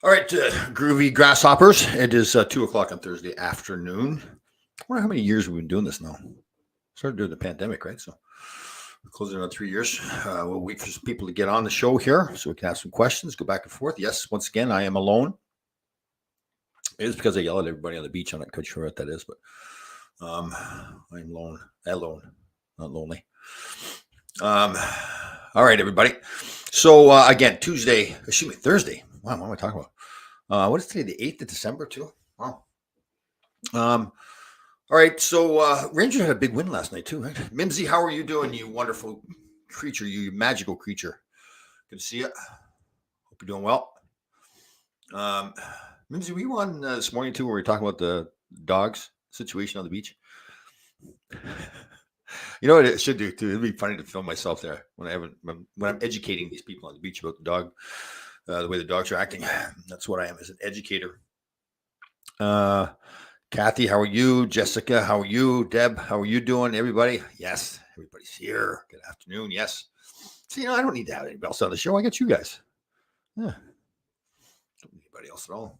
All right, groovy grasshoppers. It is 2 o'clock on Thursday afternoon. I wonder how many years we've been doing this now. Started during the pandemic, right? So we're closing on 3 years. We'll wait for some people to get on the show here so we can ask some questions, go back and forth. Yes, once again, I am alone. It is because I yell at everybody on the beach. I'm not quite sure what that is, but I'm alone, not lonely. All right, everybody. So again, Thursday. Wow, what am I talking about? What is today? The 8th of December, too? Wow. All right. So Rangers had a big win last night, too, right? Mimsy, how are you doing, you wonderful creature, you magical creature? Good to see you. Hope you're doing well. Mimsy, were you on this morning, too, where we were talking about the dogs situation on the beach? You know what it should do, too? It'd be funny to film myself there when I'm educating these people on the beach about the dog, the way the dogs are acting. That's what I am, as an educator. Kathy, how are you? Jessica, how are you? Deb, how are you doing? Everybody? Yes, everybody's here. Good afternoon. Yes. See, I don't need to have anybody else on the show. I got you guys. Yeah. Don't need anybody else at all.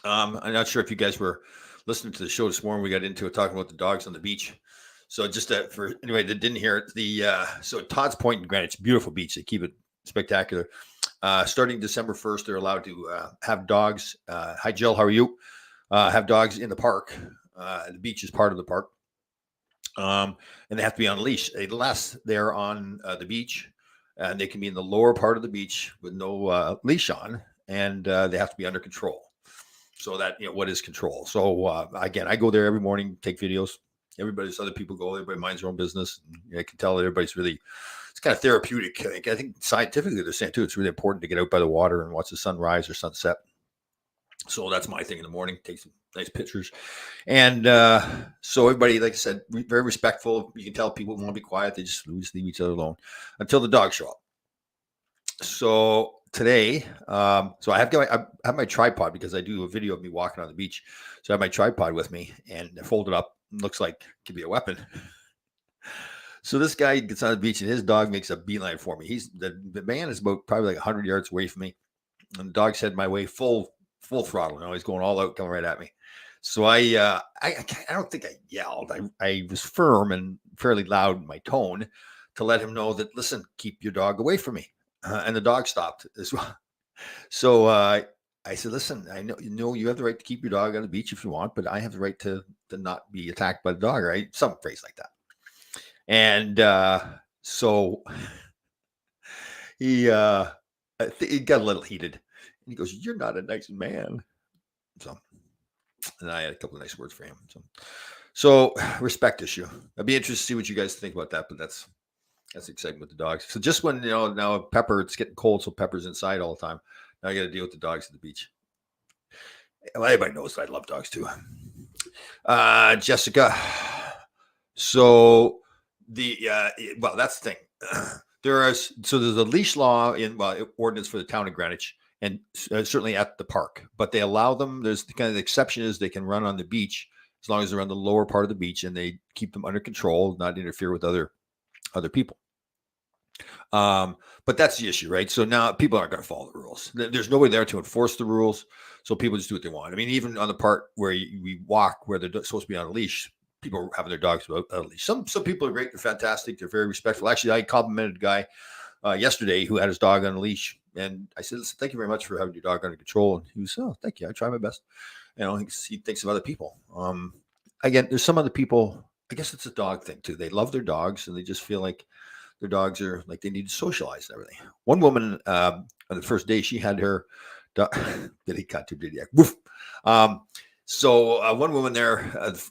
I'm not sure if you guys were listening to the show this morning. We got into it talking about the dogs on the beach. So just for anybody that didn't hear it, so Todd's Point in Greenwich, beautiful beach. They keep it spectacular. Starting December 1st, they're allowed to have dogs. Hi, Jill. How are you? Have dogs in the park. The beach is part of the park. And they have to be on a leash. They last there on the beach, and they can be in the lower part of the beach with no leash on, and they have to be under control. So that, what is control? So again, I go there every morning, take videos. Other people go, everybody minds their own business. I can tell that everybody's really, it's kind of therapeutic. I think scientifically they're saying too, it's really important to get out by the water and watch the sunrise or sunset. So that's my thing in the morning. Take some nice pictures. And so everybody, like I said, very respectful. You can tell people want to be quiet. They just leave each other alone until the dogs show up. So today, so I have my tripod because I do a video of me walking on the beach. So I have my tripod with me and I fold it up. Looks like it could be a weapon. So this guy gets on the beach and his dog makes a beeline for me. The man is probably like 100 yards away from me, and the dog's heading my way full throttle. He's going all out, coming right at me. So I don't think I yelled. I was firm and fairly loud in my tone to let him know that, listen, keep your dog away from me. And the dog stopped as well. So I said, listen, I know you have the right to keep your dog on the beach if you want, but I have the right to not be attacked by the dog, right? Some phrase like that. And so he got a little heated. And he goes, "You're not a nice man." So, and I had a couple of nice words for him. So respect issue. I'd be interested to see what you guys think about that, but that's exciting with the dogs. So just when, now Pepper, it's getting cold, so Pepper's inside all the time. Now I got to deal with the dogs at the beach. Well, everybody knows that I love dogs too. Jessica. So well, that's the thing. There's a leash law in ordinance for the town of Greenwich, and certainly at the park, but they allow them. There's the kind of exception is they can run on the beach as long as they're on the lower part of the beach, and they keep them under control, not interfere with other people. But that's the issue, right? So now people aren't going to follow the rules. There's nobody there to enforce the rules, so people just do what they want. I mean, even on the part where we walk, where they're supposed to be on a leash, people are having their dogs on a leash. Some people are great. They're fantastic. They're very respectful. Actually, I complimented a guy yesterday who had his dog on a leash, and I said, "Listen, thank you very much for having your dog under control." And he was, "Oh, thank you. I try my best." He thinks of other people. Again, there's some other people. I guess it's a dog thing too. They love their dogs, and they just feel like their dogs are like they need to socialize and everything. One woman on the first day, she had her dog. Woof. So one woman there,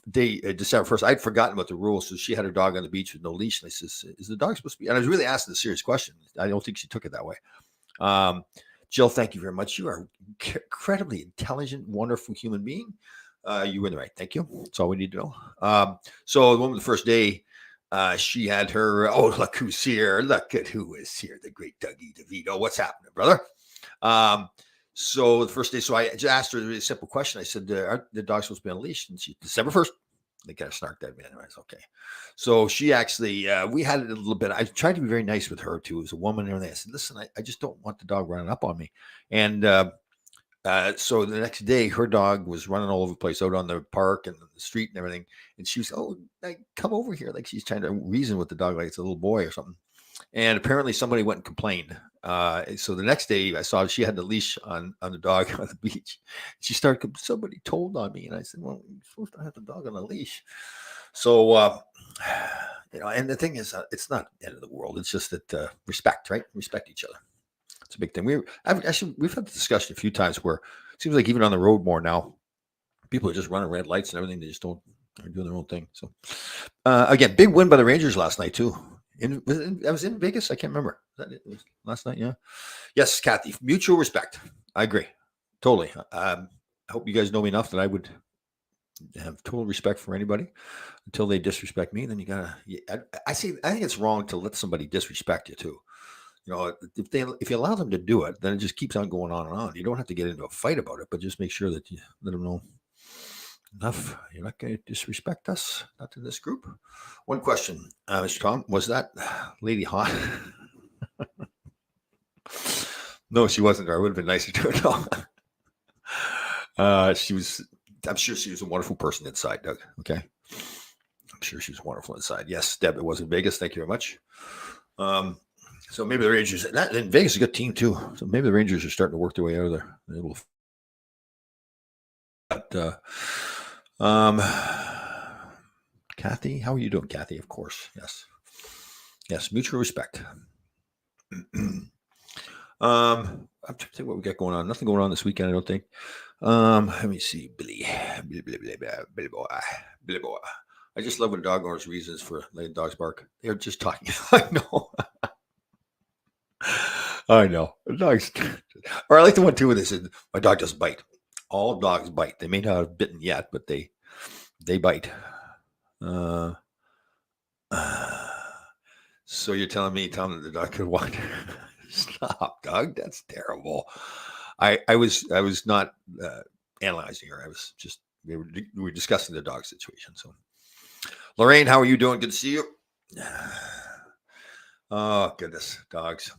December 1st, I'd forgotten about the rules. So she had her dog on the beach with no leash. And I says, "Is the dog supposed to be?" And I was really asking a serious question. I don't think she took it that way. Jill, thank you very much. You are incredibly intelligent, wonderful human being. You were in the right. Thank you. That's all we need to know. So the woman the first day, she had her, look who's here. Look at who is here. The great Dougie DeVito. What's happening, brother? So the first day, so I just asked her a really simple question. I said, are the dogs supposed to be on a leash? And she, December 1st, they kind of snarked at me. Anyways, okay. So she actually, we had it a little bit. I tried to be very nice with her too, as a woman and everything. I said, listen, I just don't want the dog running up on me. And So the next day, her dog was running all over the place out on the park and the street and everything. And she was, oh, like, come over here. Like she's trying to reason with the dog, like it's a little boy or something. And apparently somebody went and complained. So the next day, I saw she had the leash on the dog on the beach. She started, somebody told on me. And I said, well, you're supposed to have the dog on a leash. So, and the thing is, it's not the end of the world. It's just that respect, right? Respect each other. It's a big thing. We've had the discussion a few times where it seems like even on the road more now, people are just running red lights and everything. They just don't are doing their own thing. So again, big win by the Rangers last night too. I was in Vegas. I can't remember. Was that it? Was last night? Yeah. Yes, Kathy. Mutual respect. I agree. Totally. I hope you guys know me enough that I would have total respect for anybody until they disrespect me. Then you gotta. I think it's wrong to let somebody disrespect you too. If you allow them to do it, then it just keeps on going on and on. You don't have to get into a fight about it, but just make sure that you let them know enough. You're not going to disrespect us, not in this group. One question, Mr. Tom, was that lady hot? No, she wasn't. Or it would have been nicer to her. No. She was. I'm sure she was a wonderful person inside, Doug. Okay. I'm sure she was wonderful inside. Yes, Deb, it was in Vegas. Thank you very much. So maybe the Rangers, and Vegas is a good team too. So maybe the Rangers are starting to work their way out of there. Kathy, how are you doing, Kathy? Of course, yes, mutual respect. I'm trying to think what we got going on. Nothing going on this weekend, I don't think. Let me see, Billy boy. I just love when dog owners' reasons for letting dogs bark. They're just talking. I know. I know. Dogs. Or I like the one too where they said, my dog doesn't bite. All dogs bite. They may not have bitten yet, but they bite. So you're telling me, Tom, that the dog could walk? Stop, Doug. That's terrible. I was not analyzing her. I was just we were discussing the dog situation. So, Lorraine, how are you doing? Good to see you. Oh goodness, dogs.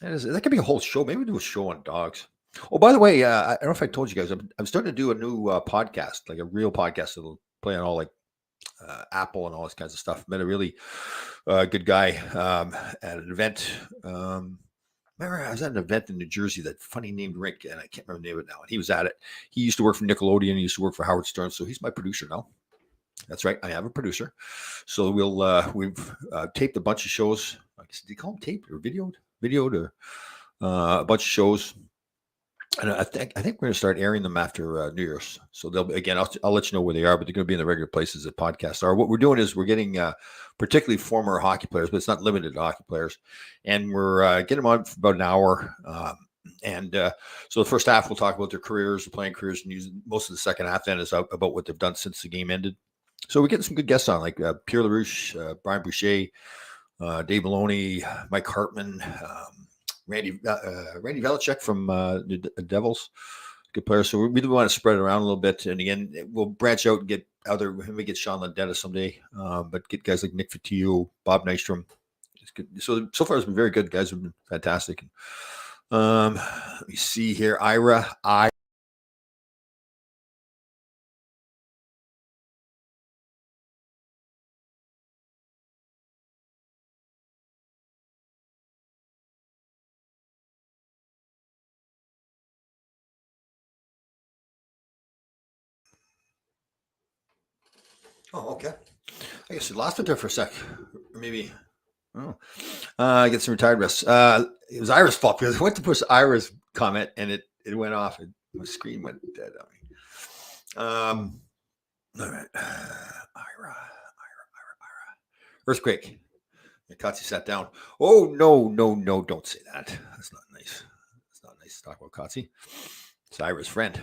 That could be a whole show. Maybe we do a show on dogs. Oh, by the way, I don't know if I told you guys, I'm starting to do a new podcast, like a real podcast that'll play on all like Apple and all this kinds of stuff. Met a really good guy at an event. Remember, I was at an event in New Jersey, that funny named Rick, and I can't remember the name of it now. And he was at it. He used to work for Nickelodeon. He used to work for Howard Stern. So he's my producer now. That's right. I have a producer. So we've taped a bunch of shows. Do you call them taped or videoed? Videoed a bunch of shows. And I think we're going to start airing them after New Year's. So they'll again, I'll let you know where they are, but they're going to be in the regular places that podcasts are. What we're doing is we're getting particularly former hockey players, but it's not limited to hockey players, and we're getting them on for about an hour. So the first half we'll talk about their careers, their playing careers, and most of the second half then is about what they've done since the game ended. So we're getting some good guests on, like Pierre LaRouche, Brian Boucher, Dave Maloney, Mike Hartman. Randy Velicek from the Devils, good player. So we do want to spread it around a little bit. And again, we'll branch out and get maybe get Sean Landeta someday, but get guys like Nick Fotiu, Bob Nystrom. So far it's been very good. Guys have been fantastic. Let me see here. Ira. Oh, okay. I guess you lost it there for a sec. Or maybe. Oh. Get some retired rest. It was Ira's fault because I went to push Ira's comment and it went off and my screen went dead on me. All right. Ira. Earthquake. Katsi sat down. Oh, no. Don't say that. That's not nice. It's not nice to talk about Katsi. It's Ira's friend.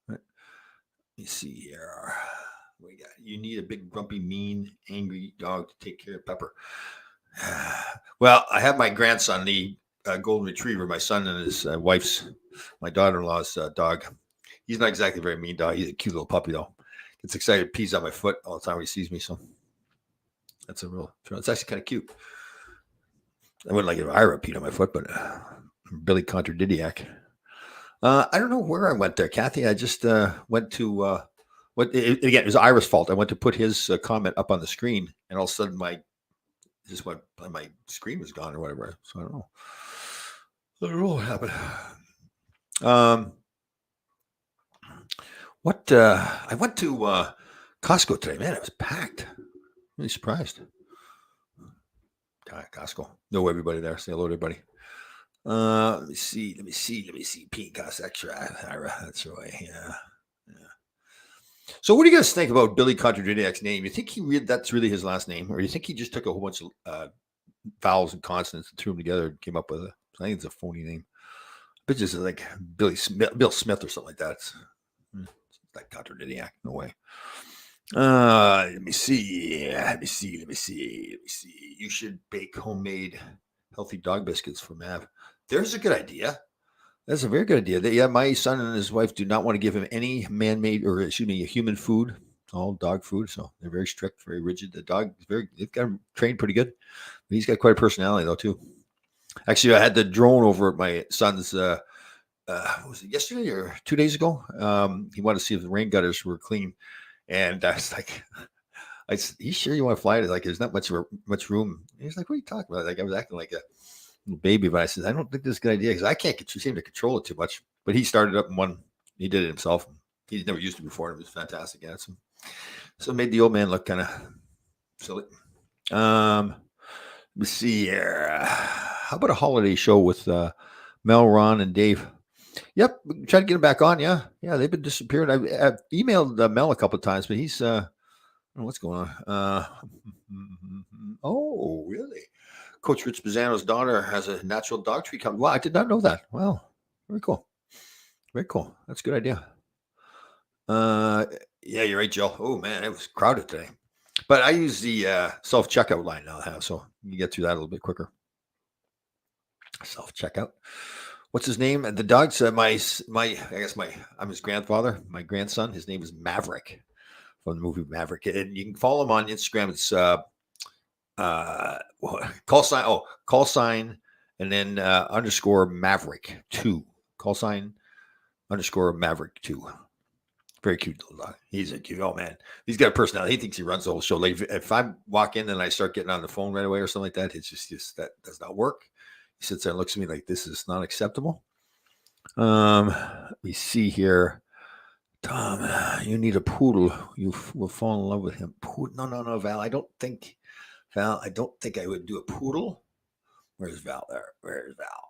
Let me see here. You need a big, grumpy, mean, angry dog to take care of Pepper. Well, I have my grandson, the golden retriever, my son and his wife's, my daughter-in-law's dog. He's not exactly a very mean dog. He's a cute little puppy, though. Gets excited, pees on my foot all the time when he sees me. So it's actually kind of cute. I wouldn't like it if Ira peed on my foot, but Billy Contradidiac. I don't know where I went there, Kathy. I just went to again. It was Ira's fault. I went to put his comment up on the screen, and all of a sudden just went my screen was gone or whatever. So I don't know. I don't know what happened. Um, what I went to Costco today. Man, it was packed. Really surprised. Costco. Know everybody there. Say hello to everybody. Let me see. Pink Cost Extra. Ira. That's right. Yeah. So, what do you guys think about Billy Contradictiac's name? You think that's really his last name, or you think he just took a whole bunch of vowels and consonants and threw them together and came up with I think it's a phony name. But just like Bill Smith or something like that. It's like Contradictiac. No way. Let me see. You should bake homemade healthy dog biscuits for Mav. There's a good idea. That's a very good idea. Yeah, my son and his wife do not want to give him any man-made or human food. It's all dog food, so they're very strict, very rigid. The dog is they've got him trained pretty good. He's got quite a personality though too. Actually, I had the drone over at my son's was it yesterday or 2 days ago? He wanted to see if the rain gutters were clean. And I was like, you sure you want to fly it? Like, there's not much room. He's like, what are you talking about? Like, I was acting like a little baby, but I said, I don't think this is a good idea because I can't seem to control it too much. But he started up and he did it himself. He's never used it before. And it was fantastic. Yeah. So it made the old man look kind of silly. Let me see here. How about a holiday show with Mel, Ron, and Dave? Yep, try to get him back on. Yeah, they've been disappeared. I've emailed Mel a couple of times, but he's I don't know what's going on. Oh, really? Coach Rich Bizzano's daughter has a natural dog tree coming. Wow, I did not know that. Wow, very cool. Very cool. That's a good idea. Yeah, you're right, Jill. Oh man, it was crowded today. But I use the self checkout line now, so you get through that a little bit quicker. Self checkout. What's his name? The dog's I'm his grandfather. My grandson. His name is Maverick from the movie Maverick, and you can follow him on Instagram. It's call sign, and then underscore Maverick 2. Call sign underscore Maverick 2. Very cute little dog. He's a cute. Oh man, he's got a personality. He thinks he runs the whole show. Like if I walk in and I start getting on the phone right away or something like that, it's just that does not work. He sits there and looks at me like this is not acceptable. Let me see here. Tom, you need a poodle. You will fall in love with him. No, Val. I don't think I would do a poodle. Where's Val there? Where's Val?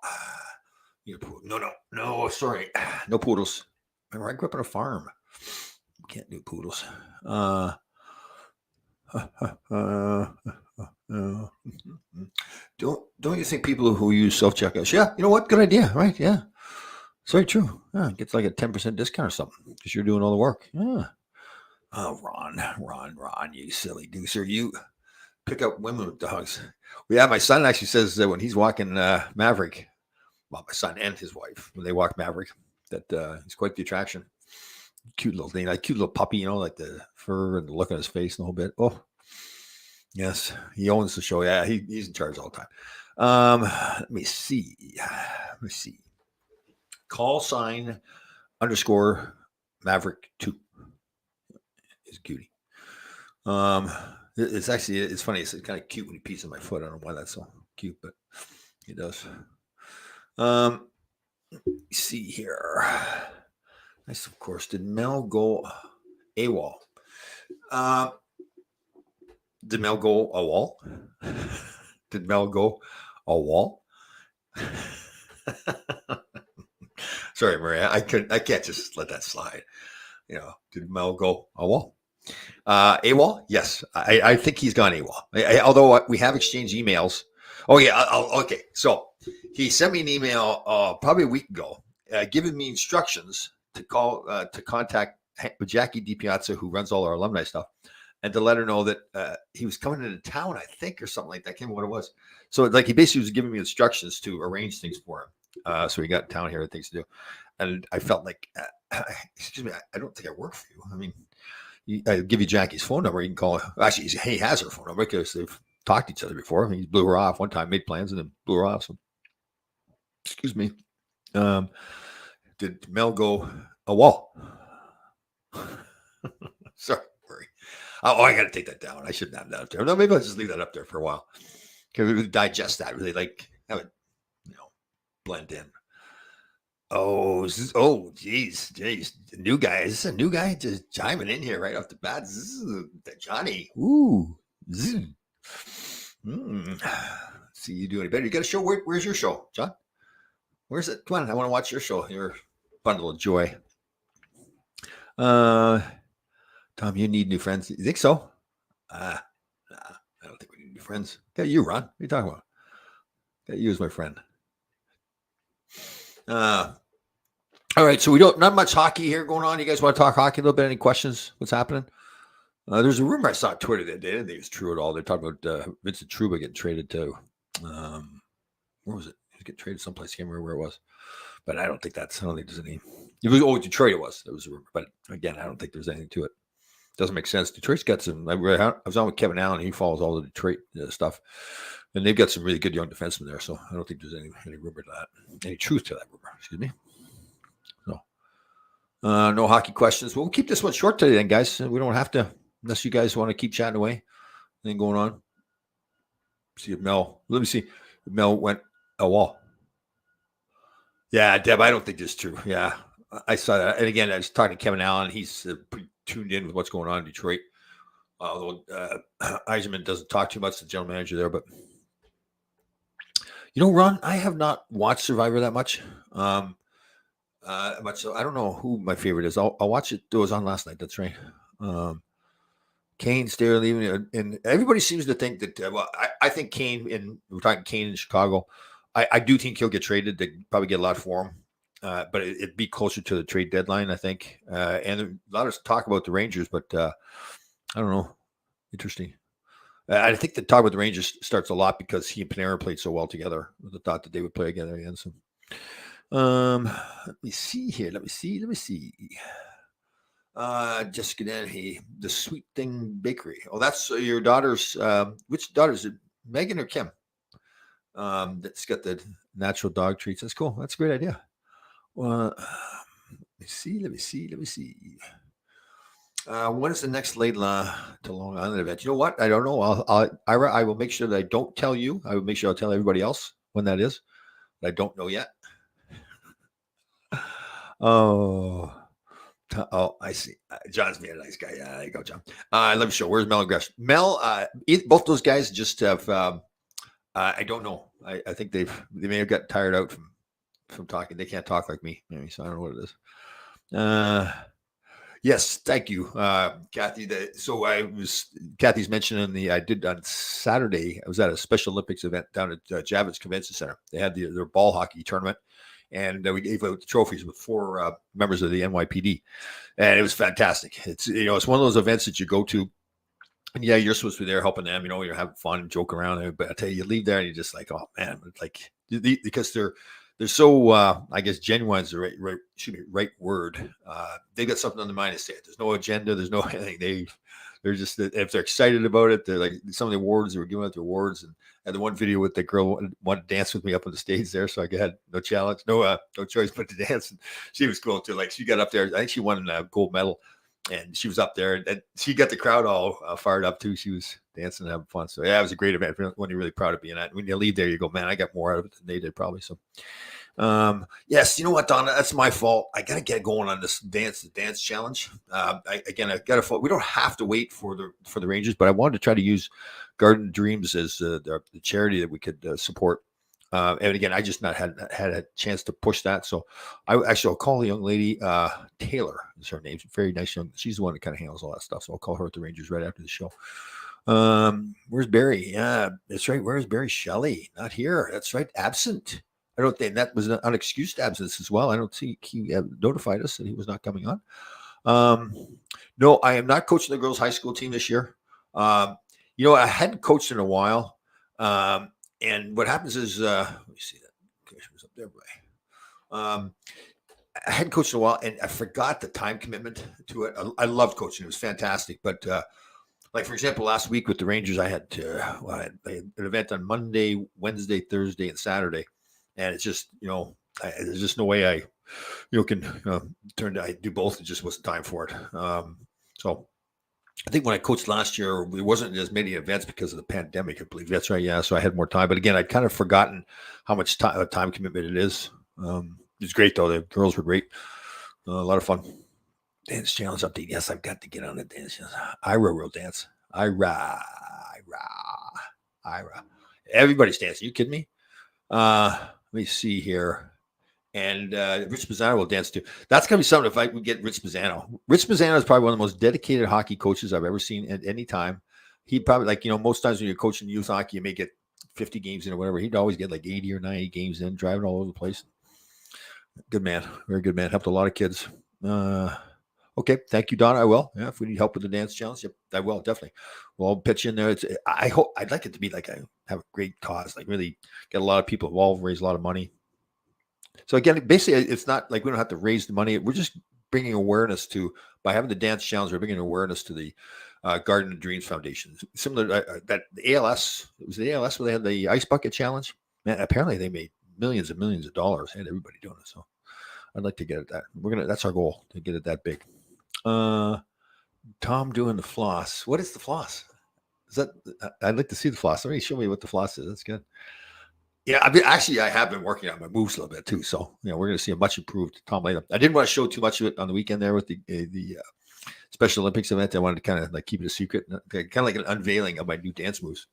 Need a poodle. No, sorry. No poodles. Remember, I grew up on a farm. Can't do poodles. Don't you think people who use self-checkouts? Yeah, you know what? Good idea, right? Yeah, it's very true. Yeah, it gets like a 10% discount or something because you're doing all the work. Yeah. Oh, Ron, you silly deucer. You pick up women with dogs. Well, yeah, my son actually says that when he's walking Maverick, well, my son and his wife, when they walk Maverick, that he's quite the attraction. Cute little thing, like cute little puppy, like the fur and the look on his face and the whole bit. Oh, yes, he owns the show. Yeah, he's in charge all the time. Let me see. Call sign underscore Maverick 2 is cutie. It's funny. It's kind of cute when he pees on my foot. I don't know why that's so cute, but he does. Let me see here. Nice, of course. Did Mel go AWOL? Did Mel go a wall? Did Mel go a wall? Sorry, Maria. I can't just let that slide. Did Mel go a wall? AWOL? Yes. I think he's gone AWOL. Although we have exchanged emails. Oh, yeah. Okay. So he sent me an email probably a week ago giving me instructions to contact Jackie DiPiazza, who runs all our alumni stuff, and to let her know that he was coming into town, I think, or something like that. I can't remember what it was. So like he basically was giving me instructions to arrange things for him. So he got in town here, things to do. And I felt like, excuse me, I don't think I work for you. I mean, I give you Jackie's phone number. You can call her. Actually, he has her phone number because they've talked to each other before. I mean, he blew her off one time, made plans, and then blew her off. So, excuse me. did Mel go a wall? Sorry. Oh, I got to take that down. I shouldn't have that up there. No, maybe I'll just leave that up there for a while. Can we digest that? Really have it, blend in. Geez. New guy. Is this a new guy just chiming in here right off the bat? This is Johnny. Ooh. See you do any better. You got a show? Where's your show, John? Where's it? Come on, I want to watch your show. Your bundle of joy. Tom, you need new friends. You think so? Nah, I don't think we need new friends. Got you, Ron. What are you talking about? Got you as my friend. All right, so not much hockey here going on. You guys want to talk hockey a little bit? Any questions? What's happening? There's a rumor I saw on Twitter that they didn't think it's true at all. They're talking about Vincent Trouba getting traded to where was it? He was getting traded someplace. I can't remember where it was, but I don't think there's any. It was Detroit. It was a rumor, but again, I don't think there's anything to it. Doesn't make sense. Detroit's got some. I was on with Kevin Allen. He follows all the Detroit stuff, and they've got some really good young defensemen there. So I don't think there's any rumor to that, any truth to that rumor. Excuse me. So, no hockey questions. We'll keep this one short today, then, guys. We don't have to, unless you guys want to keep chatting away. Anything going on? See if Mel. Let me see. If Mel went a wall. Yeah, Deb. I don't think this is true. Yeah, I saw that. And again, I was talking to Kevin Allen. He's pretty tuned in with what's going on in Detroit. Although Eisenman doesn't talk too much, the general manager there. But Ron, I have not watched Survivor that much. So I don't know who my favorite is. I'll watch it. It was on last night. That's right. Kane, Stair leaving, and everybody seems to think that. I think Kane, and we're talking Kane in Chicago. I do think he'll get traded. They probably get a lot for him, but it'd be closer to the trade deadline, I think. And a lot of talk about the Rangers, but I don't know. Interesting. I think the talk about the Rangers starts a lot because he and Panarin played so well together. With the thought that they would play together again. So, let me see here. Let me see. Jessica Dennehy, the Sweet Thing Bakery. Oh, that's your daughter's. Which daughter is it? Megan or Kim? That's got the natural dog treats. That's cool. That's a great idea. Let me see. When is the next Laidlaw to Long Island event? You know what? I don't know. I will make sure that I don't tell you. I will make sure I'll tell everybody else when that is. But I don't know yet. Oh, I see. John's being a nice guy. Yeah, there you go, John. Let me show. Where's Mel and Gresh? Mel, both those guys just have. I don't know. I think they may have got tired out from talking. They can't talk like me, maybe. So I don't know what it is. Yes, thank you, Kathy. Kathy's mentioning I did on Saturday. I was at a Special Olympics event down at Javits Convention Center. They had their ball hockey tournament. And we gave out the trophies with 4 members of the NYPD, and it was fantastic. It's it's one of those events that you go to, and yeah, you're supposed to be there helping them. You're having fun and joke around. But I tell you leave there and you're just like, oh man, it's like because they're so I guess genuine is the right word. They got something on their mind to say it. There's no agenda. There's no anything. They're just, if they're excited about it, they're like some of the awards, they were giving out the awards, and had the one video with the girl wanted to dance with me up on the stage there. So I had no challenge, no choice but to dance. And she was cool too. Like she got up there. I think she won a gold medal, and she was up there, and she got the crowd all fired up too. She was dancing and having fun. So yeah, it was a great event. When you're really proud of being at. When you leave there, you go, man, I got more out of it than they did probably. So. Yes, you know what, Donna, that's my fault. I gotta get going on this dance challenge. I gotta. We don't have to wait for the Rangers, but I wanted to try to use Garden Dreams as the charity that we could support. And again, I just not had a chance to push that. So I'll call the young lady. Taylor is her name. Very nice young. She's the one that kind of handles all that stuff. So I'll call her at the Rangers right after the show. Where's Barry? Yeah, that's right. Where's Barry Shelley? Not here. That's right. Absent. I don't think that was an unexcused absence as well. I don't think he notified us that he was not coming on. No, I am not coaching the girls' high school team this year. I hadn't coached in a while. And what happens is, let me see that. Okay, she was up there, boy. I hadn't coached in a while, and I forgot the time commitment to it. I loved coaching; it was fantastic. But like for example, last week with the Rangers, I had I had an event on Monday, Wednesday, Thursday, and Saturday. And it's just, there's just no way I can I do both. It just wasn't time for it. So I think when I coached last year, there wasn't as many events because of the pandemic. I believe that's right. Yeah, so I had more time. But again, I'd kind of forgotten how much time commitment it is. It's great though. The girls were great. A lot of fun. Dance challenge update. Yes, I've got to get on the dance challenge. Ira will dance. Ira. Everybody's dancing. You kidding me? Let me see here. And Rich Mazzano will dance too. That's going to be something if I would get Rich Mazzano. Rich Mazzano is probably one of the most dedicated hockey coaches I've ever seen at any time. He'd probably, most times when you're coaching youth hockey, you may get 50 games in or whatever. He'd always get like 80 or 90 games in, driving all over the place. Good man. Very good man. Helped a lot of kids. Okay. Thank you, Don. I will. Yeah. If we need help with the dance challenge, yep, I will. Definitely. We'll pitch in there. I'd like it to be like I have a great cause, like really get a lot of people involved, raise a lot of money. So again, basically, it's not like we don't have to raise the money. We're just bringing awareness by having the dance challenge, we're bringing awareness to the Garden of Dreams Foundation. Similar that the ALS, it was the ALS where they had the ice bucket challenge. Man, apparently they made millions and millions of dollars and everybody doing it. So I'd like to get it that. That's our goal, to get it that big. Tom doing the floss. What is the floss? Is that? I'd like to see the floss. Show me what the floss is. That's good. Yeah, I have been working on my moves a little bit too. So, we're going to see a much improved Tom later. I didn't want to show too much of it on the weekend there with the Special Olympics event. I wanted to kind of like keep it a secret, kind of like an unveiling of my new dance moves.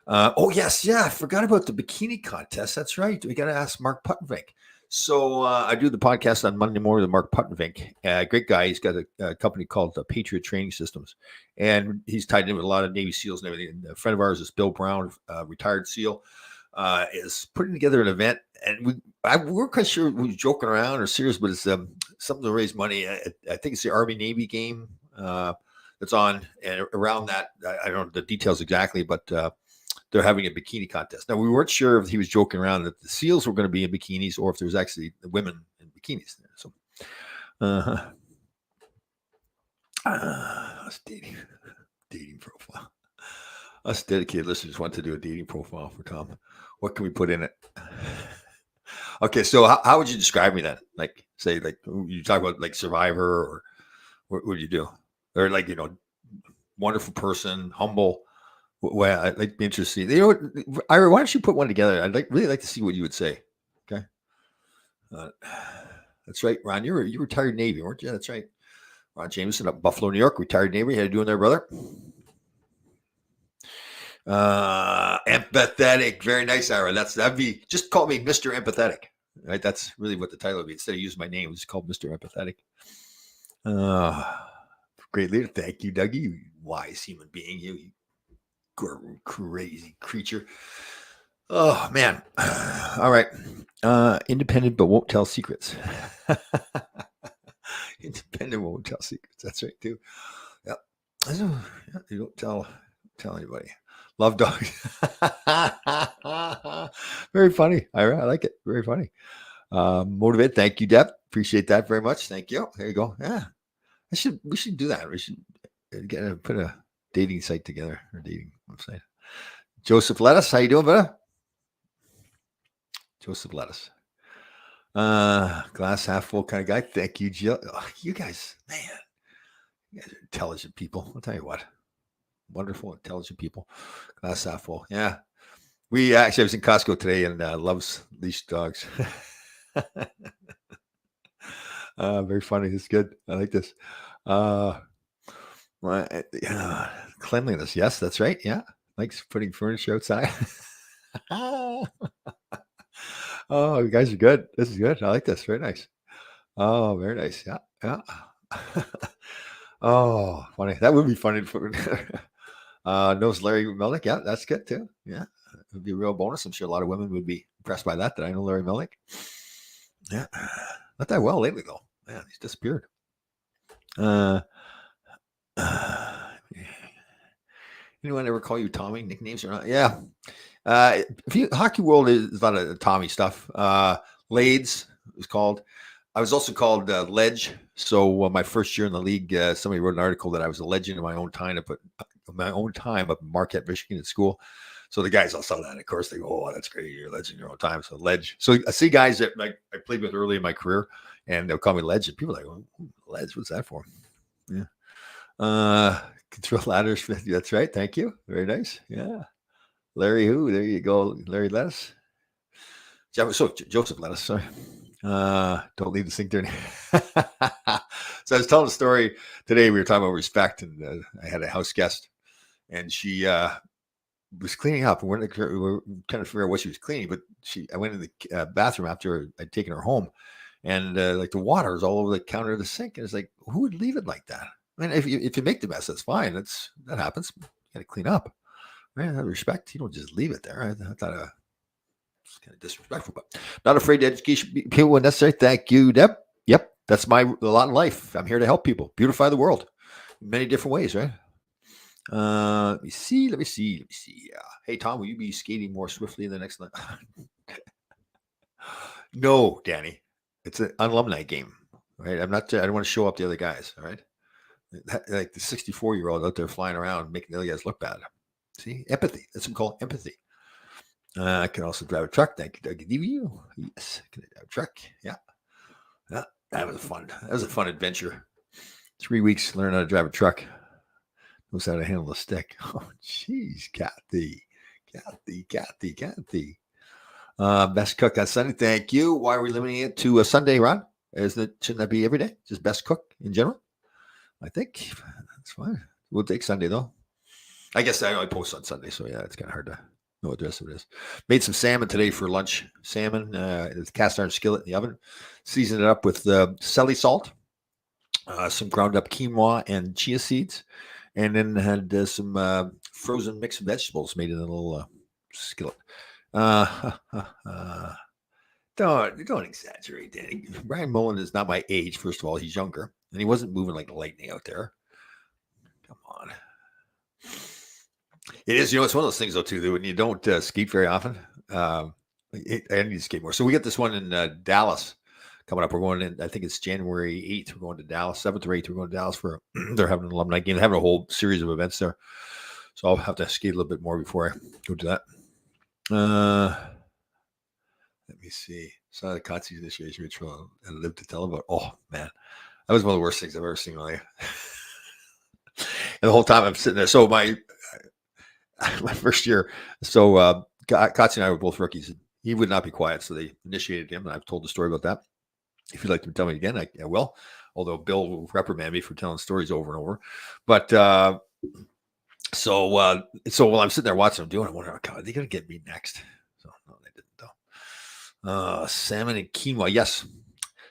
Oh yes, yeah, I forgot about the bikini contest. That's right. We got to ask Mark Puttenvink. So I do the podcast on Monday morning with Mark Puttenvink. Great guy. He's got a company called Patriot Training Systems, and he's tied in with a lot of Navy SEALs and everything. And a friend of ours is Bill Brown, retired SEAL. Is putting together an event, and we weren't quite sure we were joking around or serious, but it's something to raise money. I think it's the Army Navy game that's on, and around that, I don't know the details exactly, but they're having a bikini contest. Now we weren't sure if he was joking around that the SEALs were going to be in bikinis or if there was actually the women in bikinis there. So, us dating profile. Us dedicated listeners want to do a dating profile for Tom. What can we put in it? Okay, so how would you describe me then? Like, say, like you talk about like Survivor, or what would you do? Or like, wonderful person, humble. Well, I'd like to be interested. Ira, why don't you put one together? I'd really like to see what you would say. Okay, that's right, Ron. You retired Navy, weren't you? That's right. Ron Jameson up Buffalo, New York, retired Navy. How you doing there, brother? Empathetic. Very nice, Ira. That'd be, just call me Mr. Empathetic. Right? That's really what the title would be. Instead of using my name, it's called Mr. Empathetic. Great leader. Thank you, Dougie. You wise human being. You crazy creature. Oh man. All right. Independent but won't tell secrets. Independent but won't tell secrets. That's right too. Yep. You don't tell anybody. Love dog. Very funny. I like it. Very funny. Motivate. Thank you, Deb. Appreciate that very much. Thank you. There you go. Yeah. We should do that. We should put a dating site together, or dating website. Joseph Lettuce. How you doing, brother? Joseph Lettuce. Glass half full kind of guy. Thank you, Jill. Oh, you guys, man. You guys are intelligent people. I'll tell you what. Wonderful, intelligent people. Glass half full. Yeah. I was in Costco today, and loves leash dogs. Very funny. It's good. I like this. Cleanliness. Yes, that's right. Yeah. Likes putting furniture outside. Oh, you guys are good. This is good. I like this. Very nice. Oh, very nice. Yeah. Yeah. Oh, funny. That would be funny to put together. Knows Larry Melnick. Yeah, that's good too. Yeah, it would be a real bonus. I'm sure a lot of women would be impressed by that I know Larry Melnick. Yeah, not that well lately though. Man, he's disappeared. Anyone ever call you Tommy? Nicknames or not? Yeah. Hockey world is a lot of Tommy stuff. Lades was called. I was also called Ledge. So my first year in the league, somebody wrote an article that I was a legend in my own time up in Marquette, Michigan at school. So the guys all saw that. Of course, they go, "Oh, that's great! You're a legend in your own time." So Ledge. So I see guys that like I played with early in my career, and they'll call me Ledge. And people are like, oh, "Ledge, what's that for?" Yeah. Control ladders. That's right. Thank you. Very nice. Yeah. Larry, who? There you go. Larry Lettuce. Joseph Lettuce. Sorry. Don't need to sink there. So I was telling a story today. We were talking about respect, and I had a house guest, and she was cleaning up, and we were kind of figure out what she was cleaning. But I went in the bathroom after I'd taken her home, and like the water was all over the counter of the sink, and it's like, who would leave it like that? I mean, if you make the mess, that's fine. That happens. You got to clean up. Man, out of respect, you don't just leave it there. I thought it's kind of disrespectful, but not afraid to educate people when necessary. Thank you, Deb. Yep, that's my lot in life. I'm here to help people beautify the world in many different ways, right? Let me see. Hey, Tom, will you be skating more swiftly in the next night? No, Danny. It's an alumni game, right? I don't want to show up the other guys, all right? Like the 64-year-old out there flying around making the other guys look bad. See, empathy. That's what we call empathy. I can also drive a truck. Thank you, Doug. Yes, can I drive a truck? Yeah. That was fun. That was a fun adventure. 3 weeks learn how to drive a truck. Knows how to handle a stick. Oh, jeez, Kathy. Best cook on Sunday. Thank you. Why are we limiting it to a Sunday, Ron? Shouldn't that be every day? Just best cook in general? I think that's fine. We'll take Sunday though. I guess I only post on Sunday, so yeah, it's kind of hard to know what the rest of it is. Made some salmon today for lunch. Salmon, the cast iron skillet in the oven. Seasoned it up with Selly salt, some ground up quinoa and chia seeds, and then had some frozen mixed vegetables made in a little skillet. Don't exaggerate, Danny. Brian Mullen is not my age. First of all, he's younger, and he wasn't moving like lightning out there. Come on. It is, it's one of those things though too. That when you don't skate very often, I need to skate more. So we got this one in Dallas coming up. We're going in. I think it's January 8th. We're going to Dallas. 7th or 8th. We're going to Dallas for. They're having an alumni game. They're having a whole series of events there. So I'll have to skate a little bit more before I go to that. Let me see. Saw the Kotze's initiation ritual and lived to tell about. Oh man, that was one of the worst things I've ever seen in my life. And the whole time I'm sitting there. So my first year, so Kotze and I were both rookies. He would not be quiet, so they initiated him, and I've told the story about that. If you'd like to tell me again, I will. Although Bill will reprimand me for telling stories over and over. But so while I'm sitting there watching them doing it, I'm wondering, God, are they going to get me next? So no, they didn't though. Salmon and quinoa, yes.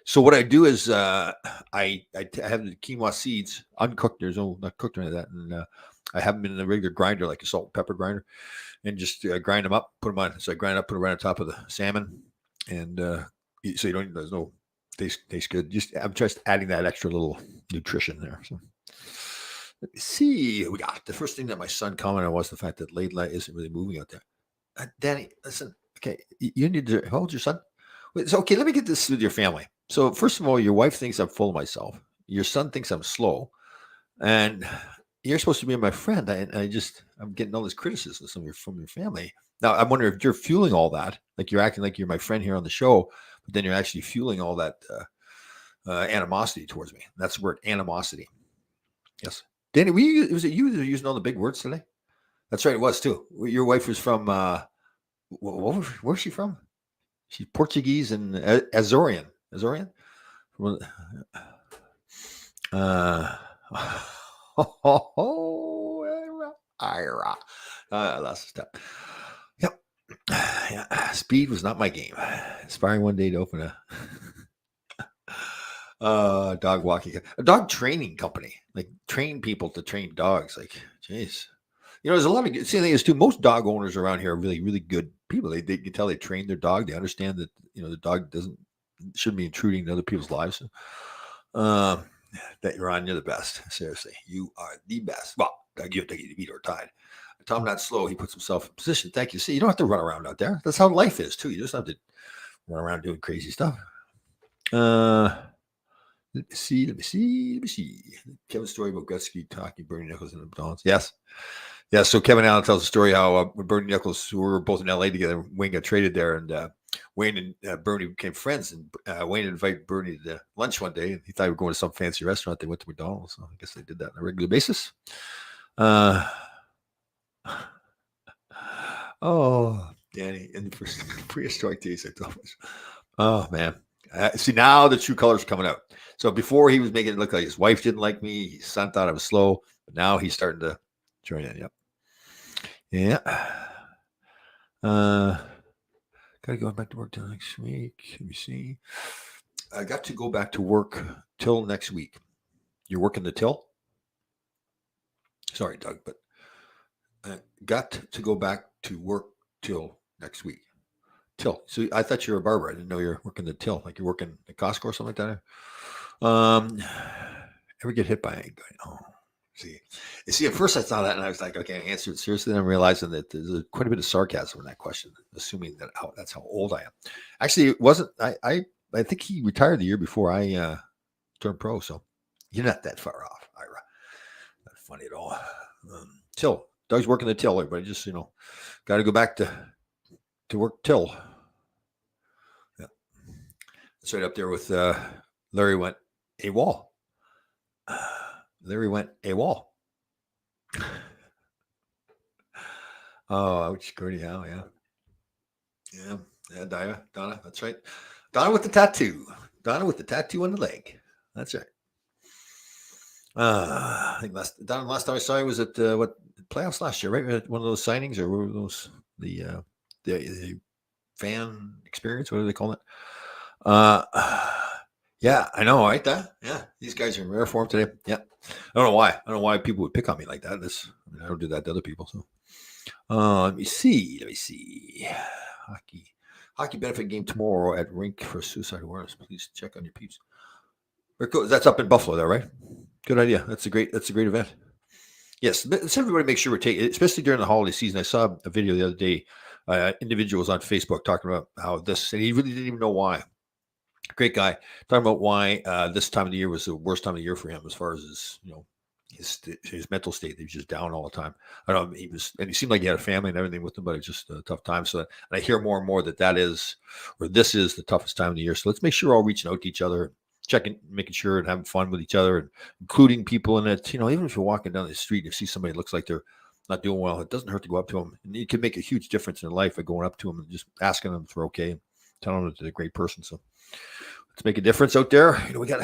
So what I do is I have the quinoa seeds uncooked. There's not cooked or any of that, and I have them in a regular grinder, like a salt and pepper grinder, and just grind them up, put them on. So I grind up, put them right on top of the salmon, and so you don't. There's no tastes good. I'm just adding that extra little nutrition there. So let me see. We got the first thing that my son commented on was the fact that Laidlaw isn't really moving out there. Danny, listen. Okay, you need to. How old's your son? So okay, let me get this with your family. So first of all, your wife thinks I'm full of myself. Your son thinks I'm slow, and you're supposed to be my friend. I'm getting all this criticism from your family. Now I'm wondering if you're fueling all that, like you're acting like you're my friend here on the show, but then you're actually fueling all that animosity towards me. That's the word, animosity. Yes, Danny, was it you that were using all the big words today? That's right, it was too. Your wife was from where's she from? She's Portuguese and Azorian. Ira. I lost a step. Yep. Yeah. Speed was not my game. Aspiring one day to open a dog walking, a dog training company, like train people to train dogs. Like, jeez. There's a lot of. See, the thing is, too, most dog owners around here are really, really good people. They can tell they train their dog. They understand that the dog shouldn't be intruding into other people's lives. That you're the best. Seriously, you are the best. Well, Doug, you have to get beat or tied. Tom not slow. He puts himself in position. Thank you. See, you don't have to run around out there. That's how life is too. You just have to run around doing crazy stuff. Let me see. Kevin's story about Gretzky talking Bernie Nichols and McDonald's. Yes. Yeah, so Kevin Allen tells a story how when Bernie Nichols, who were both in LA together, Wayne got traded there, and Wayne and Bernie became friends. And Wayne invited Bernie to lunch one day, and he thought he was going to some fancy restaurant. They went to McDonald's. So I guess they did that on a regular basis. Uh, oh, Danny, in the prehistoric days, I thought. Oh man, see now the true colors coming out. So before he was making it look like his wife didn't like me, his son thought I was slow, but now he's starting to join in. Yep. Yeah. Gotta go back to work till next week. Let me see. I got to go back to work till next week. You're working the till? Sorry, Doug, but got to go back to work till next week. Till. So I thought you were a barber. I didn't know you're working the till, like you're working at Costco or something like that. Ever get hit by a guy? Oh, see, at first I thought that, and I was like, okay, I answered it seriously. Then I'm realizing that there's quite a bit of sarcasm in that question, assuming that that's how old I am. Actually, it wasn't. I think he retired the year before I turned pro, so you're not that far off, Ira. Not funny at all. Till. Doug's working the till, everybody. Just got to go back to work till. Yeah, it's right up there with Larry went AWOL. Larry went AWOL. Oh, ouch, Gordie Howe, yeah, Donna, that's right. Donna with the tattoo. Donna with the tattoo on the leg. That's right. I think last time I saw you was at what playoffs last year, right? One of those signings, or were those the fan experience? What do they call it? Yeah, I know, right? Yeah, these guys are in rare form today. Yeah, I don't know why. I don't know why people would pick on me like that. I don't do that to other people. So, let me see. Hockey benefit game tomorrow at Rink for suicide awareness. Please check on your peeps. That's up in Buffalo, there, right? Good idea. That's a great event. Yes, let's everybody make sure we're taking, especially during the holiday season. I saw a video the other day. Individuals on Facebook talking about how this, and he really didn't even know why. Great guy talking about why this time of the year was the worst time of the year for him, as far as his mental state. He was just down all the time. I don't know. He seemed like he had a family and everything with him, but it's just a tough time. So, and I hear more and more this is the toughest time of the year. So let's make sure we're all reaching out to each other, checking, making sure and having fun with each other, and including people in it. Even if you're walking down the street and you see somebody that looks like they're not doing well, it doesn't hurt to go up to them. And it can make a huge difference in their life by going up to them and just asking them if they're okay and telling them that they're a great person. So let's make a difference out there. We got,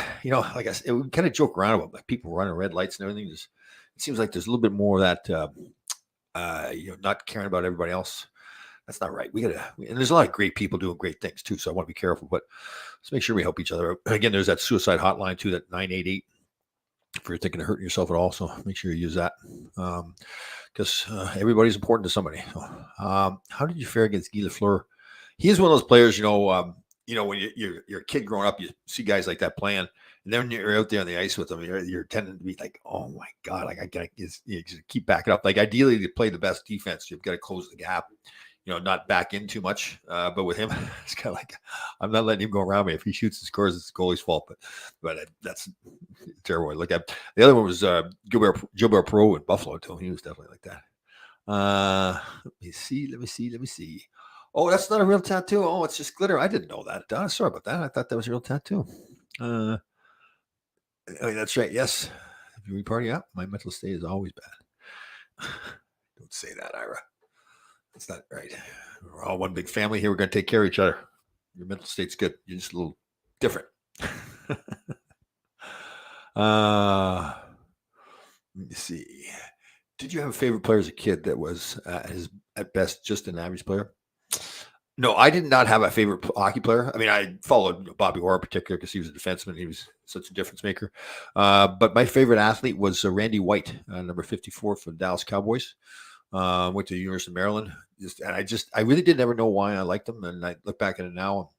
like I said, we kind of joke around about like people running red lights and everything. It seems like there's a little bit more of that, not caring about everybody else. That's not right. And there's a lot of great people doing great things too. So I want to be careful, but let's make sure we help each other out. Again, there's that suicide hotline too, that 988, if you're thinking of hurting yourself at all. So make sure you use that. Because everybody's important to somebody. So, how did you fare against Guy Lafleur? He is one of those players, when you're a kid growing up, you see guys like that playing, and then you're out there on the ice with them, you're tending to be like, oh my God, like I gotta keep backing up. Like ideally to play the best defense, you've got to close the gap, not back in too much. But with him, it's kind of like, I'm not letting him go around me. If he shoots and scores, it's the goalie's fault. But that's a terrible way to look at. The other one was Gilbert Perreault in Buffalo too. He was definitely like that. Let me see. Oh, that's not a real tattoo. Oh, it's just glitter. I didn't know that. Sorry about that. I thought that was a real tattoo. That's right. Yes. If we party up, my mental state is always bad. Don't say that, Ira. That's not right. We're all one big family here. We're going to take care of each other. Your mental state's good. You're just a little different. Let me see. Did you have a favorite player as a kid that was at best just an average player? No, I did not have a favorite hockey player. I mean, I followed Bobby Orr in particular because he was a defenseman. He was such a difference maker. But my favorite athlete was Randy White, number 54 for the Dallas Cowboys. Went to the University of Maryland. I really did never know why I liked him. And I look back at it now.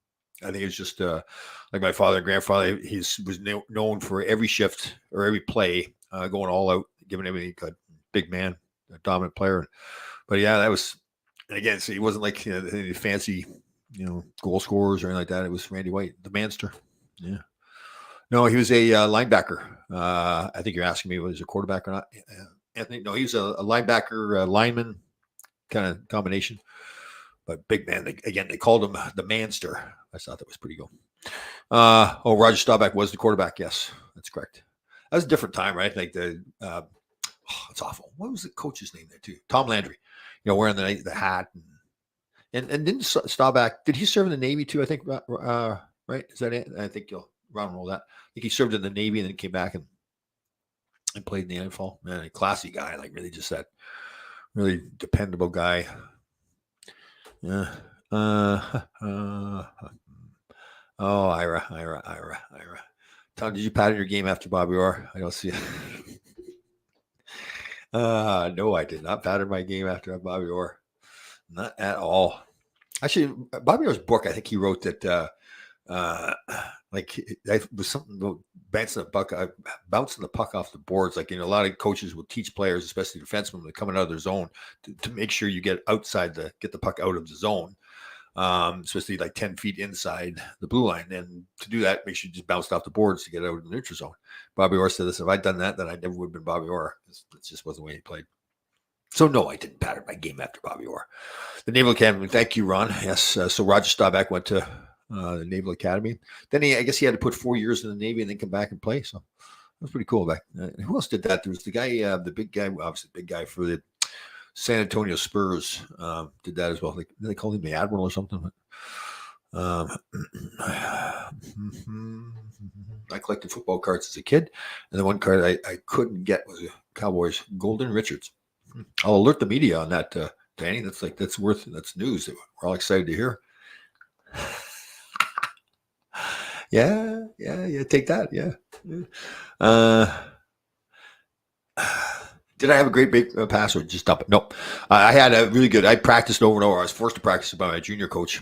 I think it's just like my father and grandfather. He was known for every shift or every play going all out, giving everything he could. Big man, a dominant player. But yeah, that was. And again, so he wasn't like any fancy, goal scorers or anything like that. It was Randy White, the manster. Yeah. No, he was a linebacker. I think you're asking me was he a quarterback or not. Anthony. No, he's a linebacker, lineman kind of combination, but big man. Again, they called him the Manster. I thought that was pretty cool. Roger Staubach was the quarterback. Yes, that's correct. That was a different time, right? Like it's awful. What was the coach's name there too? Tom Landry. Wearing the hat and didn't Staubach? Did he serve in the Navy too? I think. Right? Is that it? I think you'll round roll that. I think he served in the Navy and then came back and played in the NFL. Man, a classy guy, like really just that really dependable guy. Yeah. Ira. Tom, did you pattern your game after Bobby Orr? I don't see it. No, I did not pattern my game after Bobby Orr. Not at all. Actually, Bobby Orr's book, I think he wrote that it was something about bouncing the puck off the boards. Like, a lot of coaches will teach players, especially defensemen, when they're coming out of their zone, to make sure you get the puck out of the zone, especially like 10 feet inside the blue line. And to do that, make sure you just bounce off the boards to get out of the neutral zone. Bobby Orr said this: if I'd done that, then I never would have been Bobby Orr. It just wasn't the way he played. So no, I didn't pattern my game after Bobby Orr. The Naval Academy. Thank you, Ron. Yes. So Roger Staubach went to the Naval Academy. Then I guess he had to put 4 years in the Navy and then come back and play. So that was pretty cool. Back. Who else did that? There was the guy, the big guy, obviously big guy for the San Antonio Spurs. Did that as well. They called him the Admiral or something. I collected football cards as a kid, and the one card I couldn't get was a Cowboys Golden Richards. I'll alert the media on that, Danny. That's news that we're all excited to hear. Yeah. Take that. Yeah. Did I have a great big pass or just dump it? No. I had a really good. I practiced over and over. I was forced to practice by my junior coach.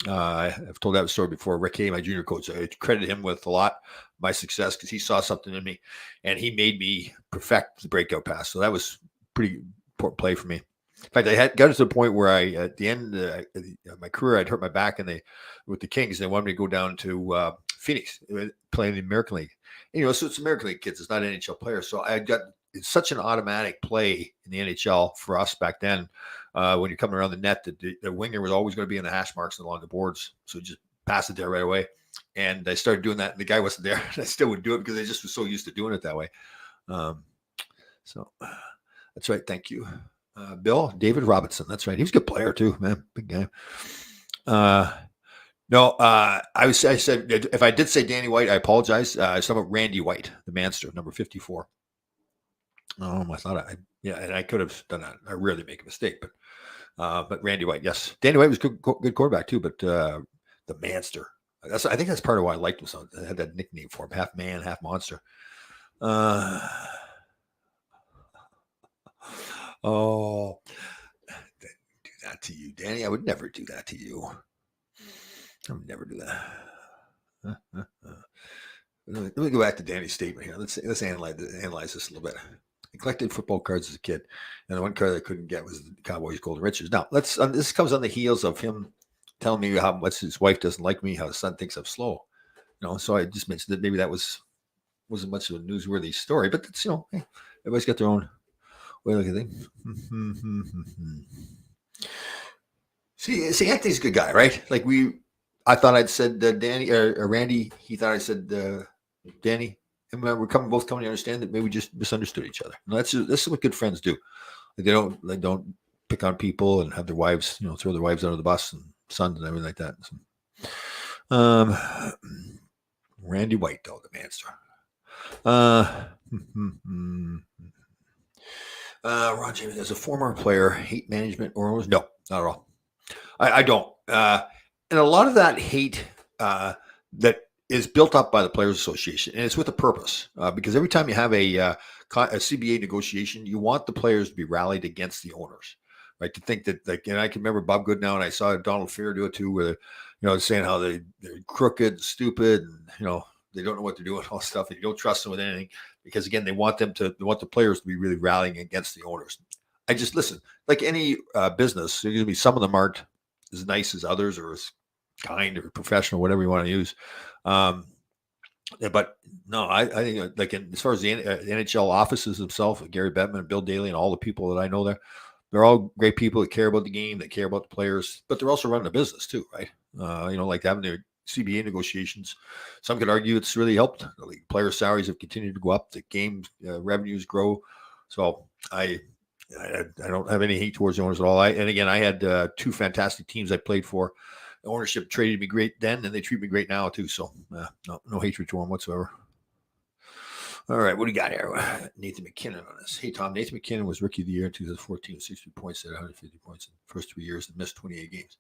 I've told that story before. Rick Hay, my junior coach, I credit him with a lot of my success because he saw something in me, and he made me perfect the breakout pass. So that was pretty important play for me. In fact, I got to the point where at the end of my career, I'd hurt my back, and with the Kings, they wanted me to go down to Phoenix, playing in the American League. So it's American League kids; it's not NHL players. So it's such an automatic play in the NHL for us back then. When you're coming around the net, the winger was always going to be in the hash marks along the boards. So just pass it there right away. And I started doing that, and the guy wasn't there. I still would do it because I just was so used to doing it that way. So that's right. Thank you. David Robinson. That's right. He was a good player too, man. Big guy. I said, if I did say Danny White, I apologize. I was talking about Randy White, the Manster, number 54. I thought and I could have done that. I rarely make a mistake, but Randy White, yes. Danny White was good quarterback too, but the Manster. I think that's part of why I liked him. So I had that nickname for him, half man, half monster. Oh, do that to you, Danny. I would never do that to you. I would never do that. Let me go back to Danny's statement here. Let's analyze this a little bit. I collected football cards as a kid, and the one card I couldn't get was the Cowboys Golden Richards. Now, this comes on the heels of him telling me how much his wife doesn't like me, how his son thinks I'm slow. So I just mentioned that maybe that wasn't much of a newsworthy story, but it's hey, everybody's got their own way of looking at things. See, Anthony's a good guy, right? Like I thought I'd said Danny or Randy. He thought I said Danny. And we're both coming to understand that maybe we just misunderstood each other. And this is what good friends do. Like they don't pick on people and have their wives, throw their wives under the bus and sons and everything like that. So, Randy White, though, the Manster. Ron James, as a former player, hate management or no, not at all. I don't. And a lot of that hate that is built up by the Players Association, and it's with a purpose. Because every time you have a CBA negotiation, you want the players to be rallied against the owners, right? To think that, and I can remember Bob Goodnow, and I saw Donald Fair do it too, where saying how they're crooked, stupid, and they don't know what they're doing, all stuff, and you don't trust them with anything because again, they want the players to be really rallying against the owners. I just listen, like any business, there's going to be some of them aren't as nice as others or as kind or professional, whatever you want to use. Yeah, but no, I think like as far as the NHL offices themselves, Gary Bettman and Bill Daly and all the people that I know there, they're all great people that care about the game, that care about the players, but they're also running a business too, right? Like having their CBA negotiations. Some could argue it's really helped. The league player salaries have continued to go up. The game revenues grow. So I don't have any hate towards the owners at all. And again, I had two fantastic teams I played for. The ownership treated me great then, and they treat me great now too. So no hatred to them whatsoever. All right, what do you got here? Nathan McKinnon on this. Hey, Tom, Nathan McKinnon was Rookie of the Year in 2014 with 60 points at 150 points in the first 3 years and missed 28 games.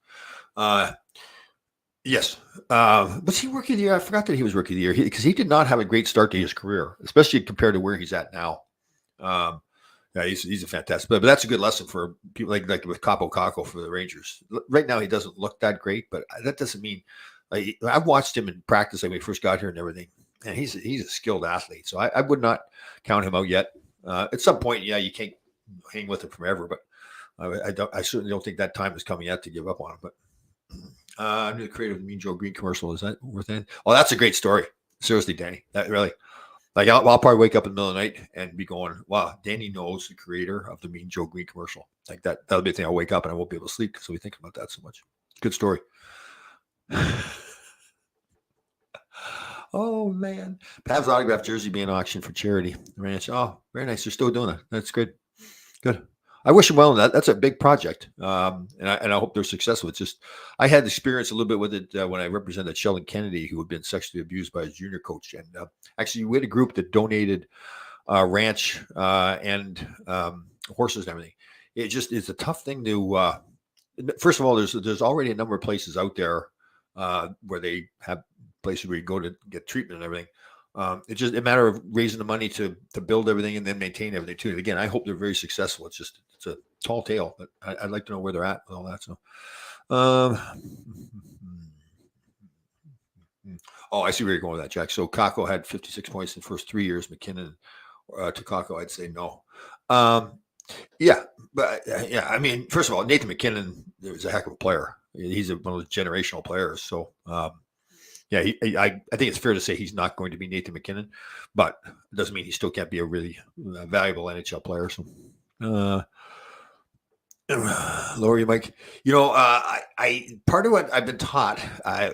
Yes. Was he Rookie of the Year? I forgot that he was Rookie of the Year because he did not have a great start to his career, especially compared to where he's at now. Yeah, he's a fantastic, but that's a good lesson for people like with Capo Caco for the Rangers. Right now, he doesn't look that great, but that doesn't mean I've watched him in practice when he first got here and everything, and he's a skilled athlete. So I would not count him out yet. At some point, yeah, you can't hang with him forever, but I certainly don't think that time is coming yet to give up on him. But I'm the creator of the Mean Joe Green commercial. Is that worth it? Oh, that's a great story. Seriously, Danny, that really. Like I'll probably wake up in the middle of the night and be going, "Wow, Danny knows the creator of the Mean Joe Green commercial." Like that'll be the thing. I'll wake up and I won't be able to sleep because I'll be thinking about that so much. Good story. Oh man, Pav's autographed jersey being auctioned for charity. Ranch. Oh, very nice. They're still doing it. That's good. Good. I wish them well in that. That's a big project, and I hope they're successful. It's just I had experience a little bit with it when I represented Sheldon Kennedy, who had been sexually abused by his junior coach. And actually, we had a group that donated ranch and horses and everything. It just is a tough thing to. First of all, there's already a number of places out there where they have places where you go to get treatment and everything. It's just a matter of raising the money to build everything and then maintain everything too. And again, I hope they're very successful. It's a tall tale, but I'd like to know where they're at with all that. So, oh, I see where you're going with that, Jack. So Kako had 56 points in the first 3 years. McKinnon to Kako, I'd say no. Yeah, but yeah, I mean, first of all, Nathan McKinnon is a heck of a player. He's one of those generational players. So, yeah, I think it's fair to say he's not going to be Nathan McKinnon, but it doesn't mean he still can't be a really valuable NHL player. So, lower your mic. I part of what I've been taught,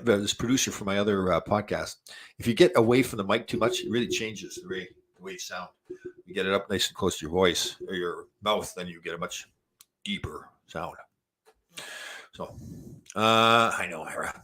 this producer for my other podcast, if you get away from the mic too much, it really changes the way you sound. You get it up nice and close to your voice or your mouth, then you get a much deeper sound. So, I know, Hera.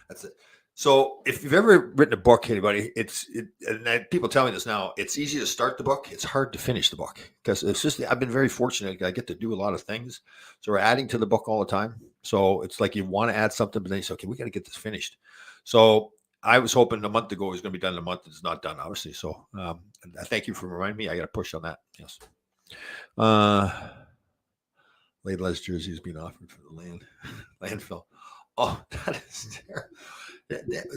That's it. So if you've ever written a book, anybody, and people tell me this now, it's easy to start the book. It's hard to finish the book because it's just, I've been very fortunate. I get to do a lot of things. So we're adding to the book all the time. So it's like you want to add something, but then you say, okay, we got to get this finished. So I was hoping a month ago it was going to be done in a month. It's not done, obviously. So thank you for reminding me. I got to push on that. Yes. Laidless jersey is being offered for the landfill. Oh, that is terrible.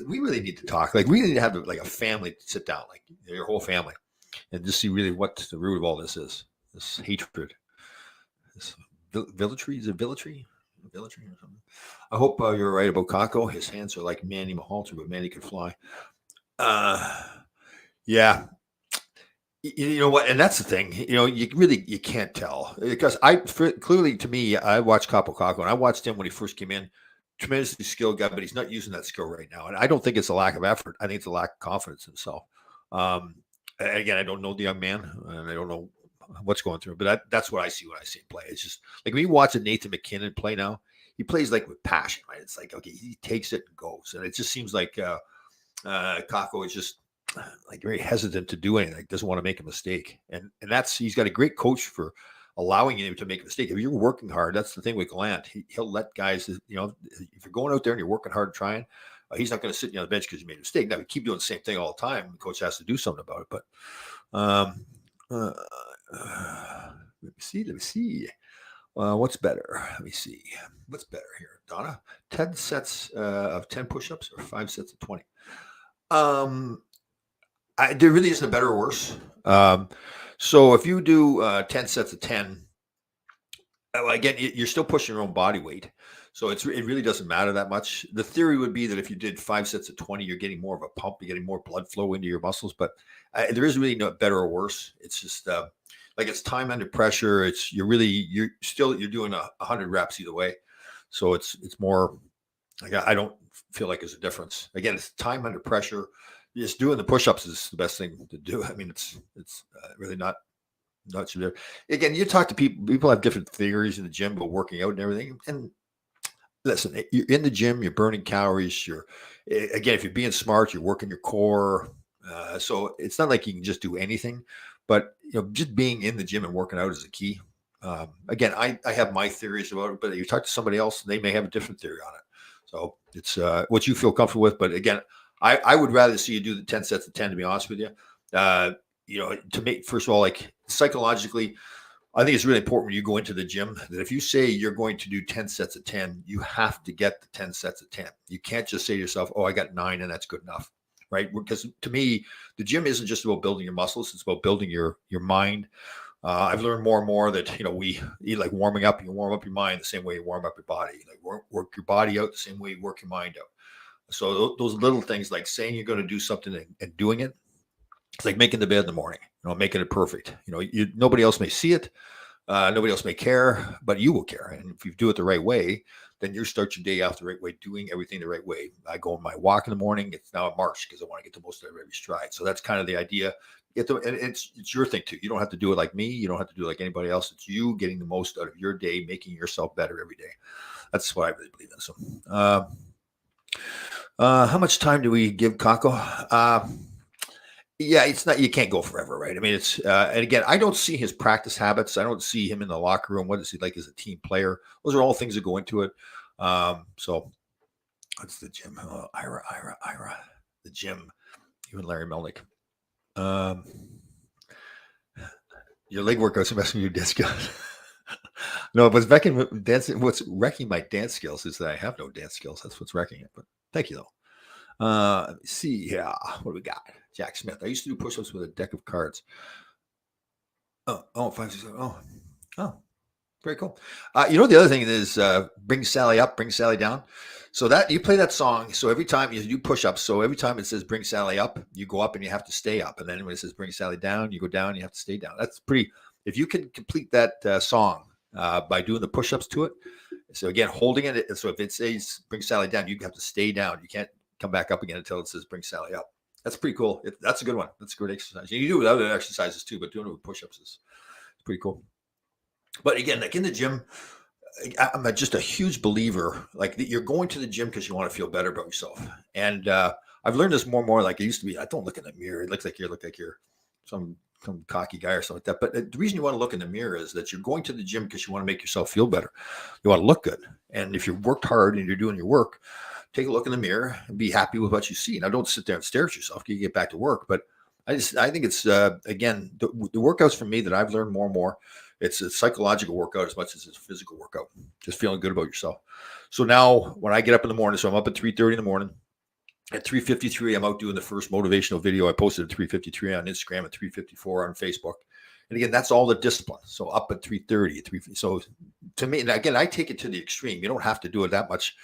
We really need to talk. Like we need to have like a family sit down, like your whole family, and just see really what the root of all this is. This hatred, this villatry. Is it villatry? Villatry or something? I hope you're right about Kako. His hands are like Manny Mahalter, but Manny could fly. Yeah. You know what? And that's the thing. You can't tell because clearly to me, I watched Capo Caco and I watched him when he first came in. Tremendously skilled guy, but he's not using that skill right now. And I don't think it's a lack of effort. I think it's a lack of confidence in himself. Again, I don't know the young man and I don't know what's going through, but that's what I see when I see him play. It's just like when you watch a Nathan McKinnon play now, he plays like with passion, right? It's like, okay, he takes it and goes. And it just seems like Kako is just like very hesitant to do anything, like doesn't want to make a mistake. And he's got a great coach for allowing him to make a mistake. If you're working hard, that's the thing with Gallant. He'll let guys, if you're going out there and you're working hard trying, he's not going to sit you on the bench because you made a mistake. Now, we keep doing the same thing all the time. The coach has to do something about it. But let me see. What's better? Let me see. What's better here, Donna? 10 sets of 10 push-ups or 5 sets of 20? There really isn't a better or worse. So if you do 10 sets of 10, again, you're still pushing your own body weight. So it really doesn't matter that much. The theory would be that if you did 5 sets of 20, you're getting more of a pump, you're getting more blood flow into your muscles. But there is really no better or worse. It's just like it's time under pressure. You're doing 100 reps either way. So it's more like I don't feel like there's a difference. Again, it's time under pressure. Just doing the push-ups is the best thing to do. I mean, it's really not so there. Again, you talk to people. People have different theories in the gym about working out and everything. And listen, you're in the gym, you're burning calories. Again, if you're being smart, you're working your core. So it's not like you can just do anything, but just being in the gym and working out is the key. Again, I have my theories about it, but you talk to somebody else, they may have a different theory on it. So it's what you feel comfortable with. But again, I would rather see you do the 10 sets of 10, to be honest with you. To make, first of all, like psychologically, I think it's really important when you go into the gym that if you say you're going to do 10 sets of 10, you have to get the 10 sets of 10. You can't just say to yourself, oh, I got 9 and that's good enough, right? Because to me, the gym isn't just about building your muscles. It's about building your mind. I've learned more and more that, we like warming up. You warm up your mind the same way you warm up your body. Like work your body out the same way you work your mind out. So those little things like saying you're going to do something and doing it, it's like making the bed in the morning, making it perfect. Nobody else may see it. Nobody else may care, but you will care. And if you do it the right way, then you start your day off the right way, doing everything the right way. I go on my walk in the morning. It's now a march because I want to get the most out of every stride. So that's kind of the idea. And it's your thing too. You don't have to do it like me. You don't have to do it like anybody else. It's you getting the most out of your day, making yourself better every day. That's what I really believe in. So, how much time do we give Kako? Yeah, it's not, you can't go forever, right? I mean, and again, I don't see his practice habits. I don't see him in the locker room. What is he like as a team player? Those are all things that go into it. So what's the gym? Oh, Ira, the gym, you and Larry Melnick. Your leg workouts are messing with your dance skills. No, what's wrecking my dance skills is that I have no dance skills. That's what's wrecking it. But thank you, though. Let me see. Yeah, what do we got? Jack Smith. I used to do push-ups with a deck of cards. Oh, 5, 6, 7. Oh, very cool. The other thing is bring Sally up, bring Sally down. So that you play that song. So every time you do push-ups, so every time it says bring Sally up, you go up and you have to stay up. And then when it says bring Sally down, you go down, you have to stay down. That's pretty. If you can complete that song by doing the push-ups to it. So again, holding it. So if it says bring Sally down, you have to stay down. You can't come back up again until it says bring Sally up. That's pretty cool. That's a good one. That's a good exercise. You do it with other exercises too, but doing it with push-ups is pretty cool. But again, like in the gym, I'm just a huge believer. Like you're going to the gym because you want to feel better about yourself. And I've learned this more and more. Like it used to be, I don't look in the mirror. It looks like you're some cocky guy or something like that. But the reason you want to look in the mirror is that you're going to the gym because you want to make yourself feel better. You want to look good. And if you've worked hard and you're doing your work, take a look in the mirror and be happy with what you see. Now, don't sit there and stare at yourself. You get back to work. But I think it's, again, the workouts for me that I've learned more and more, it's a psychological workout as much as it's a physical workout, just feeling good about yourself. So now when I get up in the morning, so I'm up at 3:30 in the morning. At 3:53, I'm out doing the first motivational video. I posted at 3:53 on Instagram, at 3:54 on Facebook. And again, that's all the discipline. So up at 3:30, so to me, and again, I take it to the extreme. You don't have to do it that much,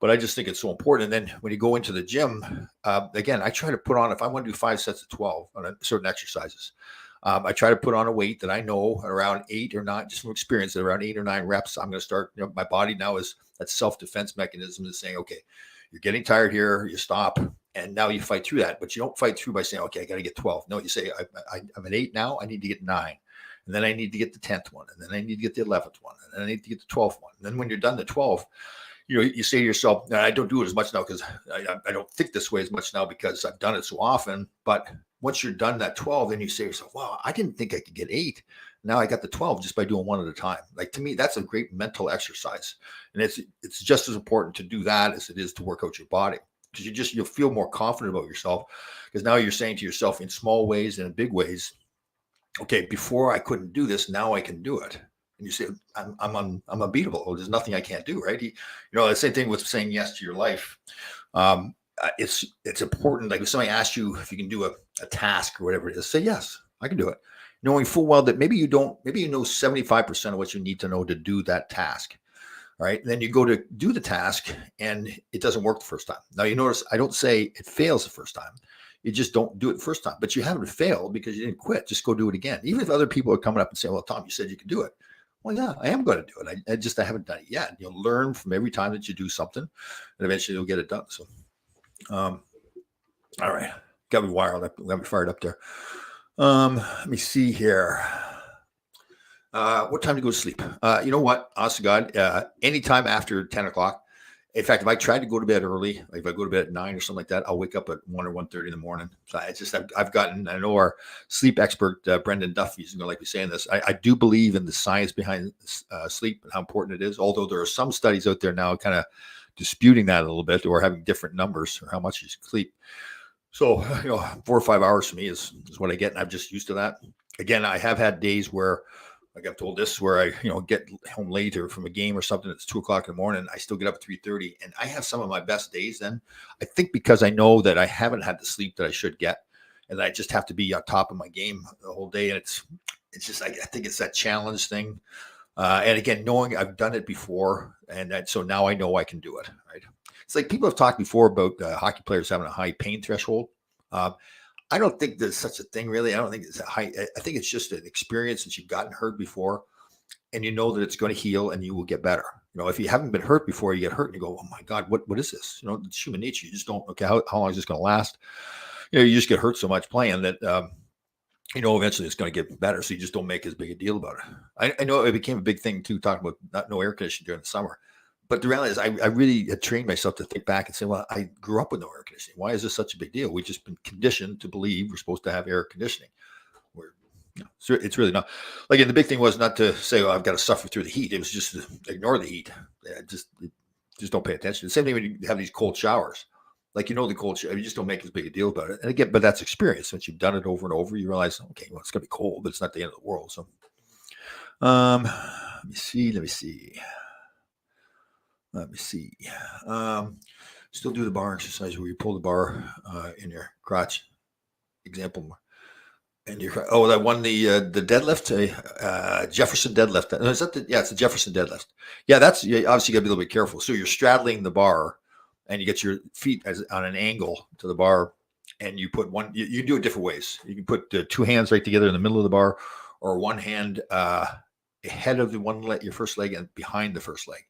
but I just think it's so important. And then when you go into the gym, again, I try to put on, if I want to do 5 sets of 12 on certain exercises, I try to put on a weight that I know around 8 or 9, just from experience, at around 8 or 9 reps, I'm going to start, my body now is that self-defense mechanism is saying, okay, you're getting tired here, you stop, and now you fight through that. But you don't fight through by saying, okay, I got to get 12. No, you say, I'm at 8 now, I need to get 9. And then I need to get the 10th one. And then I need to get the 11th one. And then I need to get the 12th one. And then when you're done the 12, you say to yourself, I don't do it as much now because I don't think this way as much now because I've done it so often. But once you're done that 12, then you say to yourself, wow, I didn't think I could get 8. Now I got the 12 just by doing one at a time. Like, to me, that's a great mental exercise. And it's just as important to do that as it is to work out your body, because you'll feel more confident about yourself, because now you're saying to yourself in small ways and in big ways, okay, before I couldn't do this, now I can do it. And you say, I'm unbeatable. Well, there's nothing I can't do, right? The same thing with saying yes to your life. It's important. Like if somebody asks you if you can do a task or whatever it is, say, yes, I can do it. Knowing full well that maybe you know 75% of what you need to know to do that task. All right. And then you go to do the task and it doesn't work the first time. Now you notice I don't say it fails the first time. You just don't do it the first time, but you haven't failed because you didn't quit. Just go do it again. Even if other people are coming up and saying, well, Tom, you said you could do it. Well, yeah, I am going to do it. I haven't done it yet. You'll learn from every time that you do something and eventually you'll get it done. So, all right. Got me wired up. Got me fired up there. Let me see here. What time to go to sleep? You know what? Honest to God, anytime after 10 o'clock. In fact, if I try to go to bed early, like if I go to bed at 9 or something like that, I'll wake up at 1 or 1:30 in the morning. So I've gotten, I know our sleep expert, Brendan Duffy, is going to like me saying this. I do believe in the science behind sleep and how important it is. Although there are some studies out there now kind of disputing that a little bit or having different numbers or how much you sleep. So, 4 or 5 hours for me is what I get. And I'm just used to that. Again, I have had days where, like I've told this, where I, get home later from a game or something. It's 2:00 in the morning. I still get up at 3:30, and I have some of my best days. Then I think because I know that I haven't had the sleep that I should get, and I just have to be on top of my game the whole day. And it's just I think it's that challenge thing. And again, knowing I've done it before, and so now I know I can do it. Right? It's like people have talked before about hockey players having a high pain threshold. I don't think there's such a thing, really. I don't think it's a high. I think it's just an experience that you've gotten hurt before, and you know that it's going to heal and you will get better. If you haven't been hurt before, you get hurt and you go, "Oh my God, what is this?" It's human nature. You just don't. Okay, how long is this going to last? You just get hurt so much playing that eventually it's going to get better. So you just don't make as big a deal about it. I know it became a big thing too, talking about no air conditioning during the summer. But the reality is, I really had trained myself to think back and say, well, I grew up with no air conditioning. Why is this such a big deal? We've just been conditioned to believe we're supposed to have air conditioning. It's really not. Like, and the big thing was not to say, oh, I've got to suffer through the heat. It was just to ignore the heat. Just don't pay attention. The same thing when you have these cold showers. Like, the cold shower, you just don't make as big a deal about it. And again, but that's experience. Once you've done it over and over, you realize, okay, well, it's going to be cold, but it's not the end of the world. So, let me see. Still do the bar exercise where you pull the bar in your crotch. Example. And that one, the deadlift, Jefferson deadlift. Is that it's the Jefferson deadlift. Yeah, that's obviously you got to be a little bit careful. So you're straddling the bar, and you get your feet on an angle to the bar, and you put one. You do it different ways. You can put two hands right together in the middle of the bar, or one hand ahead of the one leg, your first leg, and behind the first leg.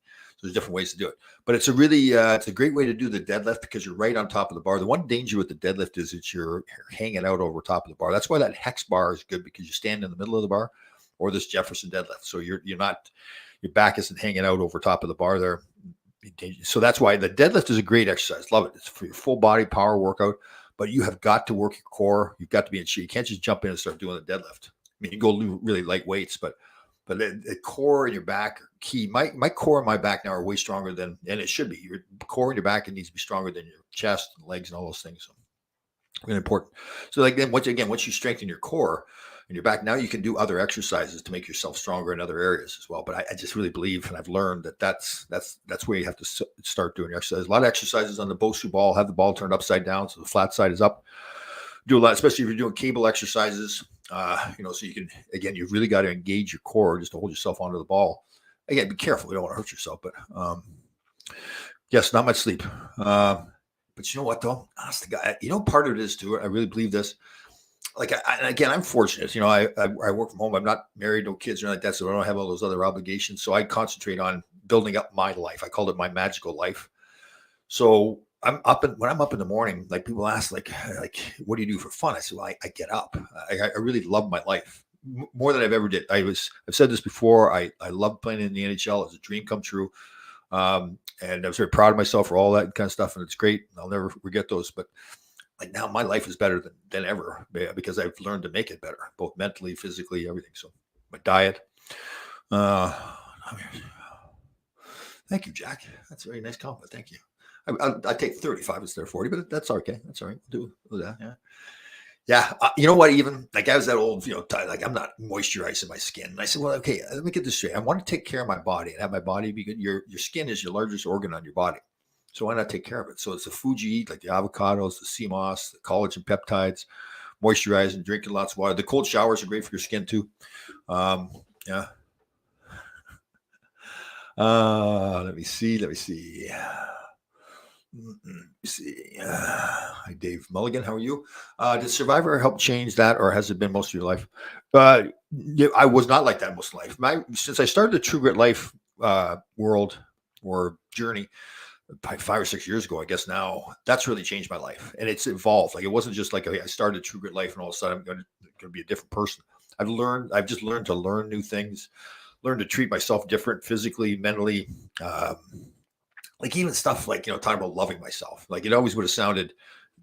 There's different ways to do it, but it's it's a great way to do the deadlift because you're right on top of the bar. The one danger with the deadlift is that you're hanging out over top of the bar. That's why that hex bar is good, because you stand in the middle of the bar, or this Jefferson deadlift. So you're not, your back isn't hanging out over top of the bar there. So that's why the deadlift is a great exercise. Love it. It's for your full body power workout, but you have got to work your core. You've got to be in shape. You can't just jump in and start doing the deadlift. I mean, you go really light weights, but the core and your back are key. My core and my back now are way stronger and it should be. Your core and your back, it needs to be stronger than your chest, legs, and all those things. So really important. So like then once you strengthen your core and your back, now you can do other exercises to make yourself stronger in other areas as well. But I just really believe, and I've learned that's where you have to start doing your exercise. A lot of exercises on the Bosu ball, have the ball turned upside down so the flat side is up. Do a lot, especially if you're doing cable exercises. So you can, again, you've really got to engage your core just to hold yourself onto the ball. Again, be careful. You don't want to hurt yourself, but yes, not much sleep. But you know what, though? Honest to God, part of it is too, I really believe this. Like, again, I'm fortunate. I work from home. I'm not married, no kids or anything like that, so I don't have all those other obligations. So I concentrate on building up my life. I called it my magical life. So when I'm up in the morning, like people ask, like, what do you do for fun? I said, well, I get up. I really love my life more than I've ever did. I've said this before. I love playing in the NHL. It's a dream come true. And I was very proud of myself for all that kind of stuff. And it's great. I'll never forget those. But like now my life is better than ever because I've learned to make it better, both mentally, physically, everything. So my diet, thank you, Jack. That's a very nice compliment. Thank you. I take 35 instead of 40, but that's okay. That's all right. We'll do that. Yeah. Yeah. You know what? Even like I was that old, like I'm not moisturizing my skin. And I said, well, okay, let me get this straight. I want to take care of my body and have my body be good. Your skin is your largest organ on your body. So why not take care of it? So it's the food you eat, like the avocados, the sea moss, the collagen peptides, moisturizing, drinking lots of water. The cold showers are great for your skin too. Yeah. Let me see. Let me see. See. Hi, Dave Mulligan. How are you? Did Survivor help change that, or has it been most of your life? Yeah, I was not like that most of life. Since I started the True Grit Life world or journey, probably 5 or 6 years ago, I guess now, that's really changed my life, and it's evolved. Like it wasn't just like, okay, I started True Grit Life, and all of a sudden I'm going to be a different person. I've just learned to learn new things, learn to treat myself different, physically, mentally. Um, like even stuff like talking about loving myself. Like it always would have sounded,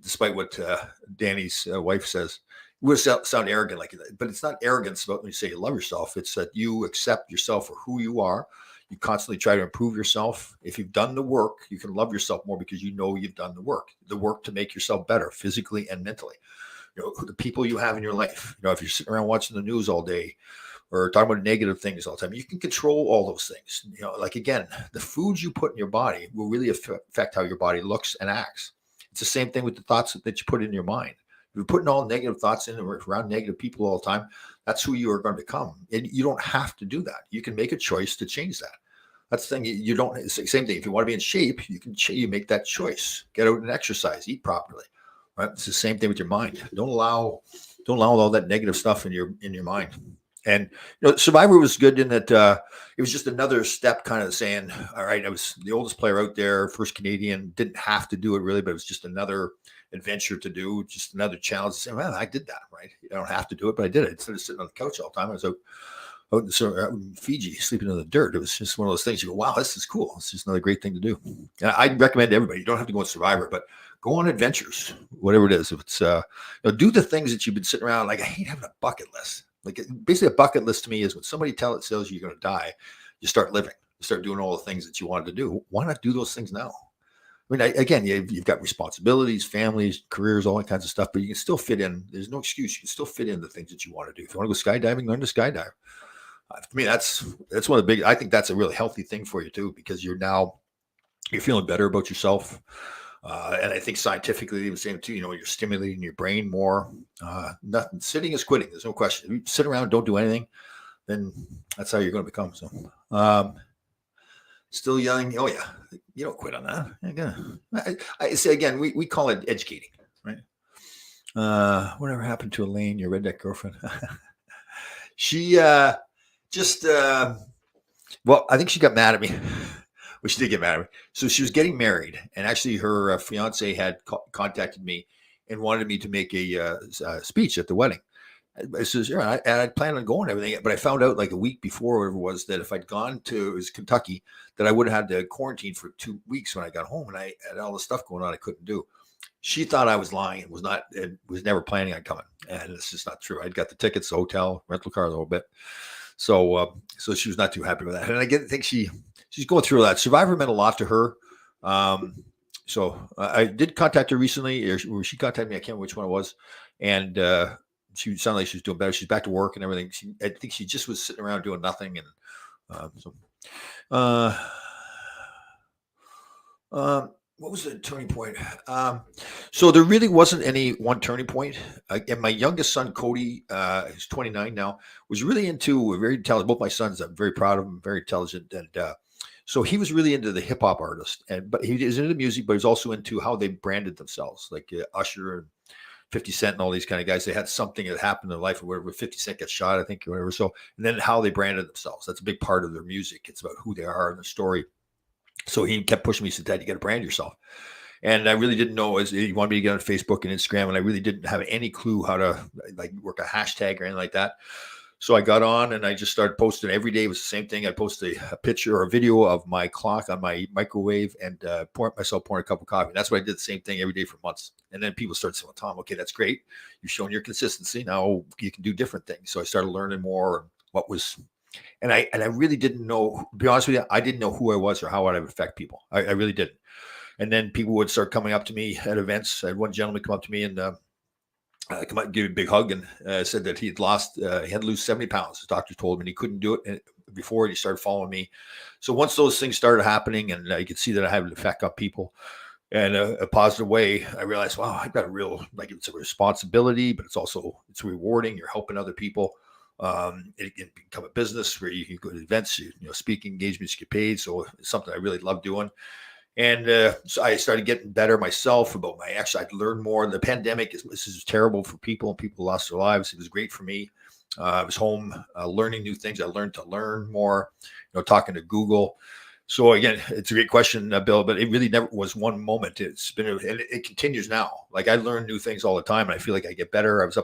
despite what Danny's wife says, it would sound arrogant, like, but it's not arrogance about when you say you love yourself. It's that you accept yourself for who you are. You constantly try to improve yourself. If you've done the work, you can love yourself more because you know you've done the work to make yourself better physically and mentally. The people you have in your life. If you're sitting around watching the news all day, or talking about negative things all the time, you can control all those things. Like again, the foods you put in your body will really affect how your body looks and acts. It's the same thing with the thoughts that you put in your mind. If you're putting all negative thoughts in around negative people all the time, that's who you are going to become. And you don't have to do that. You can make a choice to change that. That's the thing. You don't. It's the same thing. If you want to be in shape, you make that choice. Get out and exercise. Eat properly. Right. It's the same thing with your mind. Don't allow all that negative stuff in your mind. And Survivor was good in that it was just another step, kind of saying, "All right, I was the oldest player out there, first Canadian. Didn't have to do it really, but it was just another adventure to do, just another challenge." Saying, "Well, I did that, right? I don't have to do it, but I did it instead of sitting on the couch all the time. I was out in Fiji, sleeping in the dirt. It was just one of those things. You go, wow, this is cool. It's just another great thing to do." And I recommend to everybody. You don't have to go on Survivor, but go on adventures, whatever it is. If it's do the things that you've been sitting around. Like I hate having a bucket list. Like basically, a bucket list to me is when somebody tells you you're going to die, you start living, you start doing all the things that you wanted to do. Why not do those things now? I mean, again, you've got responsibilities, families, careers, all that kinds of stuff, but you can still fit in. There's no excuse. You can still fit in the things that you want to do. If you want to go skydiving, learn to skydive. To me, that's one of the big. I think that's a really healthy thing for you too, because you're feeling better about yourself. And I think scientifically, the same too. You're stimulating your brain more. Nothing. Sitting is quitting. There's no question. If you sit around and don't do anything, then that's how you're going to become. So, still young. Oh yeah, you don't quit on that. I say again, we call it educating, right? Whatever happened to Elaine, your redneck girlfriend? She just well, I think she got mad at me. Well, she did get mad at me. So she was getting married, and actually her fiance had contacted me and wanted me to make a speech at the wedding. I says, yeah, and I planned on going and everything, but I found out like a week before, whatever it was, that if I'd gone to, it was Kentucky, that I would have had to quarantine for 2 weeks when I got home, and I had all the stuff going on I couldn't do. She thought I was lying. Was never planning on coming, and it's just not true. I'd got the tickets, the hotel, rental car, the whole bit. So she was not too happy with that, and I think she's going through that. Survivor meant a lot to her. So I did contact her recently, or she contacted me. I can't remember which one it was, and she sounded like she was doing better. She's back to work and everything. I think she just was sitting around doing nothing, and what was the turning point? So there really wasn't any one turning point. And my youngest son, Cody, who's 29 now, was really very intelligent. Both my sons, I'm very proud of him, very intelligent. And so he was really into the hip hop artist, but he is into music, but he's also into how they branded themselves, like Usher and 50 Cent and all these kind of guys. They had something that happened in their life or whatever. 50 Cent got shot, I think, or whatever. So, and then how they branded themselves. That's a big part of their music. It's about who they are and the story. So he kept pushing me. He said, "Dad, you got to brand yourself." And I really didn't know, he wanted me to get on Facebook and Instagram, and I really didn't have any clue how to like work a hashtag or anything like that. So I got on and I just started posting every day. It was the same thing. I posted a picture or a video of my clock on my microwave and pouring a cup of coffee. And that's what I did, the same thing every day for months. And then people started saying, "Well, Tom, okay, that's great. You've shown your consistency. Now you can do different things." So I started learning more and I really didn't know, to be honest with you, I didn't know who I was or how I would affect people. I really didn't. And then people would start coming up to me at events. I had one gentleman come up to me and come out and give me a big hug and said that he had to lose 70 pounds. His doctor told him, and he couldn't do it before. He started following me. So once those things started happening, and you could see that I had an effect on people in a positive way, I realized, wow, I've got it's a responsibility, but it's rewarding. You're helping other people. It can become a business where you can go to events, speaking engagements, get paid. So it's something I really love doing. And so I started getting better myself about my action. I'd learned more. The pandemic this is terrible for people, and people lost their lives. It was great for me. I was home learning new things. I learned to learn more, talking to Google. So again, it's a great question, Bill, but it really never was one moment. It's been, and it continues now. Like I learn new things all the time, and I feel like I get better. When I was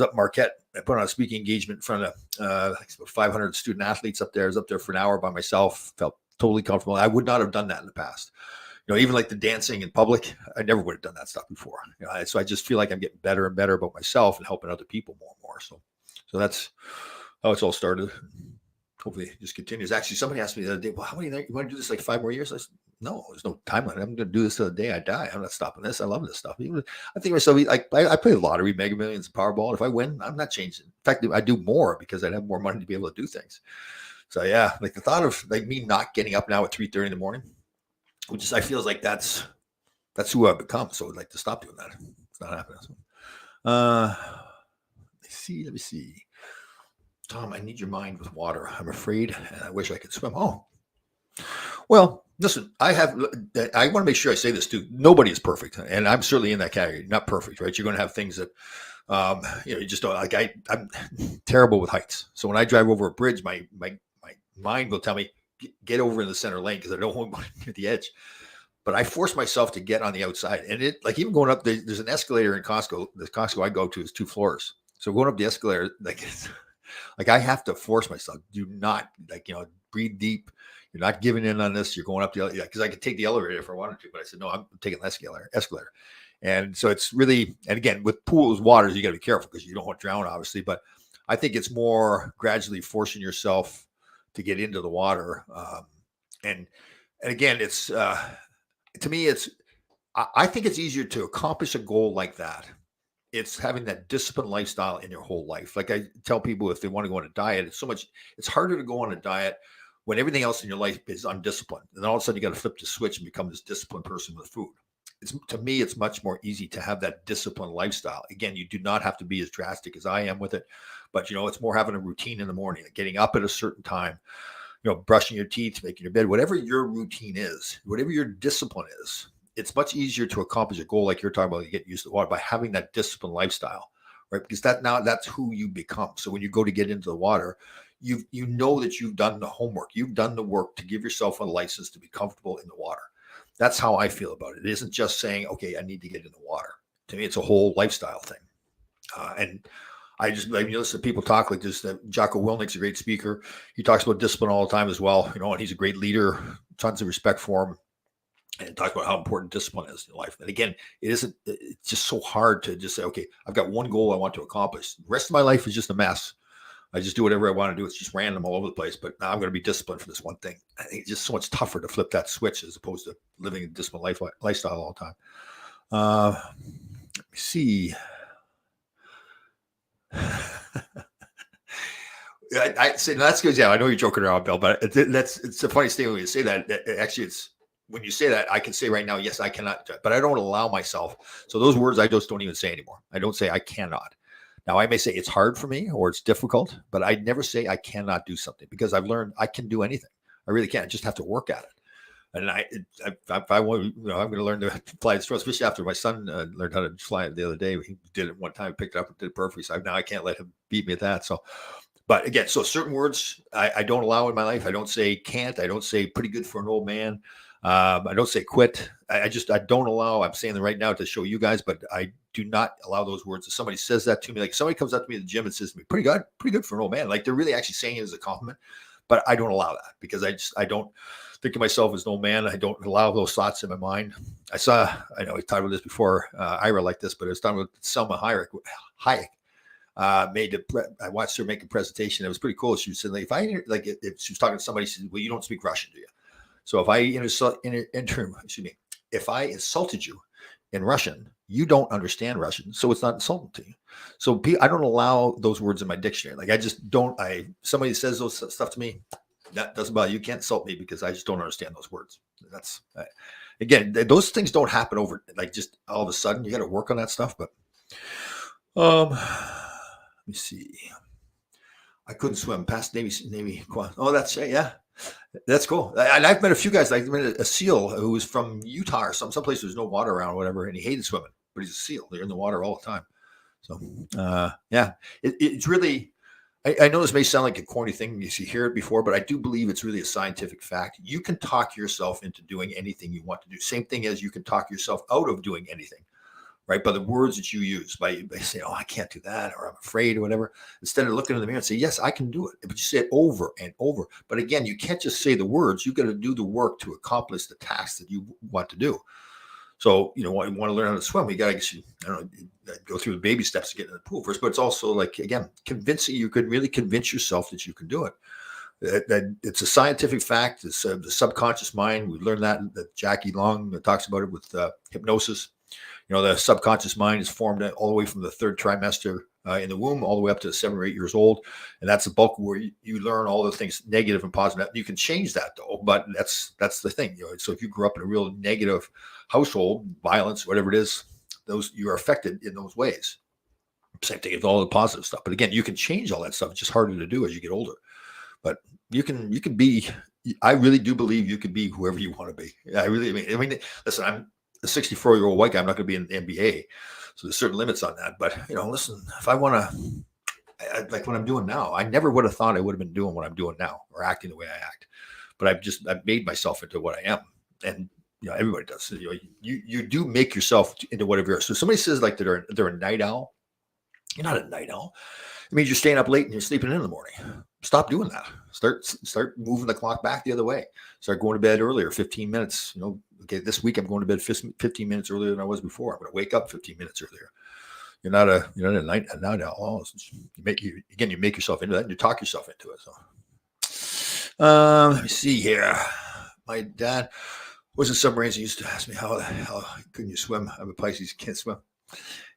up in Marquette, I put on a speaking engagement in front of about 500 student athletes up there. I was up there for an hour by myself, felt totally comfortable. I would not have done that in the past. Even like the dancing in public, I never would have done that stuff before. So I just feel like I'm getting better and better about myself and helping other people more and more. So that's how it's all started. Hopefully it just continues. Actually, somebody asked me the other day, well, how many you want to do this like 5 more years? I said, no, there's no timeline. I'm going to do this till the day I die. I'm not stopping this. I love this stuff. I think to myself, like I play the lottery, Mega Millions, Powerball. And if I win, I'm not changing. In fact, I do more because I'd have more money to be able to do things. So yeah, like the thought of like me not getting up now at 3:30 in the morning, which is, I feel like that's who I've become. So I'd like to stop doing that. It's not happening. Let me see. Tom, I need your mind with water. I'm afraid, and I wish I could swim. Oh, well, listen, I want to make sure I say this too. Nobody is perfect, and I'm certainly in that category. Not perfect, right? You're going to have things that, you just don't like. I'm terrible with heights. So when I drive over a bridge, my mind will tell me, get over in the center lane because I don't want to get the edge. But I force myself to get on the outside. And it, like, even going up, there's an escalator in Costco. The Costco I go to is 2 floors. So going up the escalator, like I have to force myself. Do not, breathe deep. You're not giving in on this. You're going up the elevator, because I could take the elevator if I wanted to, but I said, no, I'm taking the escalator. And so it's really, and again, with pools, waters, you got to be careful because you don't want to drown, obviously. But I think it's more gradually forcing yourself to get into the water. And again, it's, to me, I think it's easier to accomplish a goal like that. It's having that disciplined lifestyle in your whole life. Like I tell people, if they want to go on a diet, it's harder to go on a diet when everything else in your life is undisciplined. And then all of a sudden you got to flip the switch and become this disciplined person with food. To me, it's much more easy to have that disciplined lifestyle. Again, you do not have to be as drastic as I am with it, but it's more having a routine in the morning, like getting up at a certain time, brushing your teeth, making your bed, whatever your routine is, whatever your discipline is. It's much easier to accomplish a goal like you're talking about, you get used to the water, by having that disciplined lifestyle, right? Because that's who you become. So when you go to get into the water, you know that you've done the homework, you've done the work to give yourself a license to be comfortable in the water. That's how I feel about it. It isn't just saying, okay, I need to get in the water. To me, it's a whole lifestyle thing. And I just, listen to people talk like this. Jocko Willnick's a great speaker. He talks about discipline all the time as well, and he's a great leader, tons of respect for him. And talk about how important discipline is in life. And again, it's just so hard to just say, okay, I've got one goal I want to accomplish. The rest of my life is just a mess. I just do whatever I want to do. It's just random all over the place. But now I'm going to be disciplined for this one thing. I think it's just so much tougher to flip that switch as opposed to living a disciplined lifestyle all the time. Let me see. I say that's good. Yeah, I know you're joking around, Bill, but it's a funny statement when you say that. Actually, it's when you say that, I can say right now, yes, I cannot, but I don't allow myself. So those words I just don't even say anymore. I don't say I cannot. Now I may say it's hard for me or it's difficult, but I never say I cannot do something, because I've learned I can do anything. I really can. I just have to work at it. And if I want, I'm going to learn to fly the drone, especially after my son learned how to fly it the other day. He did it one time, picked it up and did it perfectly. So now I can't let him beat me at that. So, but again, so certain words I don't allow in my life. I don't say can't. I don't say pretty good for an old man. I don't say quit. I don't allow. I'm saying that right now to show you guys, but I do not allow those words. If somebody says that to me, like somebody comes up to me at the gym and says to me, pretty good for an old man. Like they're really actually saying it as a compliment, but I don't allow that, because I don't think of myself as an old man. I don't allow those thoughts in my mind. I know we talked about this before, Ira like this, but I was talking about Selma Hayek. I watched her make a presentation. It was pretty cool. She was saying, like, if she was talking to somebody, she said, well, you don't speak Russian, do you? So if I insulted you in Russian, you don't understand Russian, so it's not insulting to you. So I don't allow those words in my dictionary. Like I just don't. Somebody says those stuff to me, that doesn't bother you. You can't insult me because I just don't understand those words. Again, those things don't happen over like just all of a sudden. You got to work on that stuff. But let me see. I couldn't swim past Navy. Oh, that's yeah. That's cool. And I've met a few guys. Like I met a SEAL who was from Utah or someplace there's no water around, or whatever, and he hated swimming, but he's a SEAL. They're in the water all the time. So yeah, it's really. I know this may sound like a corny thing you hear it before, but I do believe it's really a scientific fact. You can talk yourself into doing anything you want to do. Same thing as you can talk yourself out of doing anything, right? By the words that you use, by saying, "Oh, I can't do that," or "I'm afraid," or whatever. Instead of looking in the mirror and say, "Yes, I can do it," but you say it over and over. But again, you can't just say the words. You got to do the work to accomplish the task that you want to do. So, you want to learn how to swim, you got to, I don't know, go through the baby steps to get in the pool first. But it's also like, again, convincing, you could really convince yourself that you can do it. That it's a scientific fact. It's the subconscious mind. We learned that Jackie Long talks about it with hypnosis. The subconscious mind is formed all the way from the third trimester in the womb, all the way up to 7 or 8 years old. And that's the bulk where you learn all the things negative and positive. You can change that though, but that's the thing. So if you grew up in a real negative household, violence, whatever it is, those you are affected in those ways. Same thing with all the positive stuff. But again, you can change all that stuff. It's just harder to do as you get older. But you can be. I really do believe you can be whoever you want to be. I mean, listen, I'm a 64-year-old white guy. I'm not going to be in the NBA. So there's certain limits on that. But, listen, if I want to, like what I'm doing now, I never would have thought I would have been doing what I'm doing now or acting the way I act. But I've made myself into what I am. And, everybody does. You do make yourself into whatever you are. So somebody says like they're a night owl. You're not a night owl. It means you're staying up late and you're sleeping in the morning. Stop doing that. Start moving the clock back the other way. Start going to bed earlier, 15 minutes. Okay, this week I'm going to bed 15 minutes earlier than I was before. I'm going to wake up 15 minutes earlier. You're not a night owl. You make yourself into that and you talk yourself into it. So let me see here. My dad was in submarines. He used to ask me how couldn't you swim? I'm a Pisces, can't swim.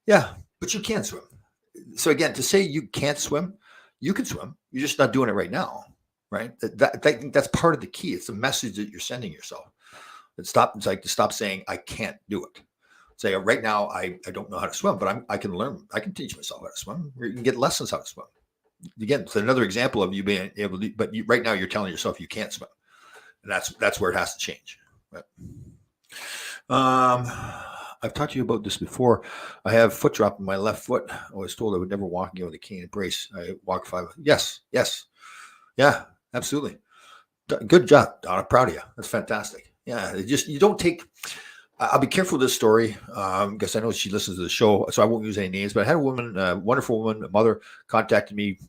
Yeah, but you can swim. So again, to say you can't swim, you can swim. You're just not doing it right now, right? That's part of the key. It's the message that you're sending yourself. It's like to stop saying I can't do it. Say right now I don't know how to swim, but I can learn. I can teach myself how to swim. You can get lessons how to swim. Again, it's another example of you being able to. But right now you're telling yourself you can't swim, and that's where it has to change. Right? I've talked to you about this before. I have foot drop in my left foot. I was told I would never walk again with a cane and brace. I walk 5. Yes. Yeah, absolutely. Good job, Donna. Proud of you. That's fantastic. Yeah, you don't take. I'll be careful with this story because I know she listens to the show, so I won't use any names. But I had a woman, a wonderful woman, a mother, contacted me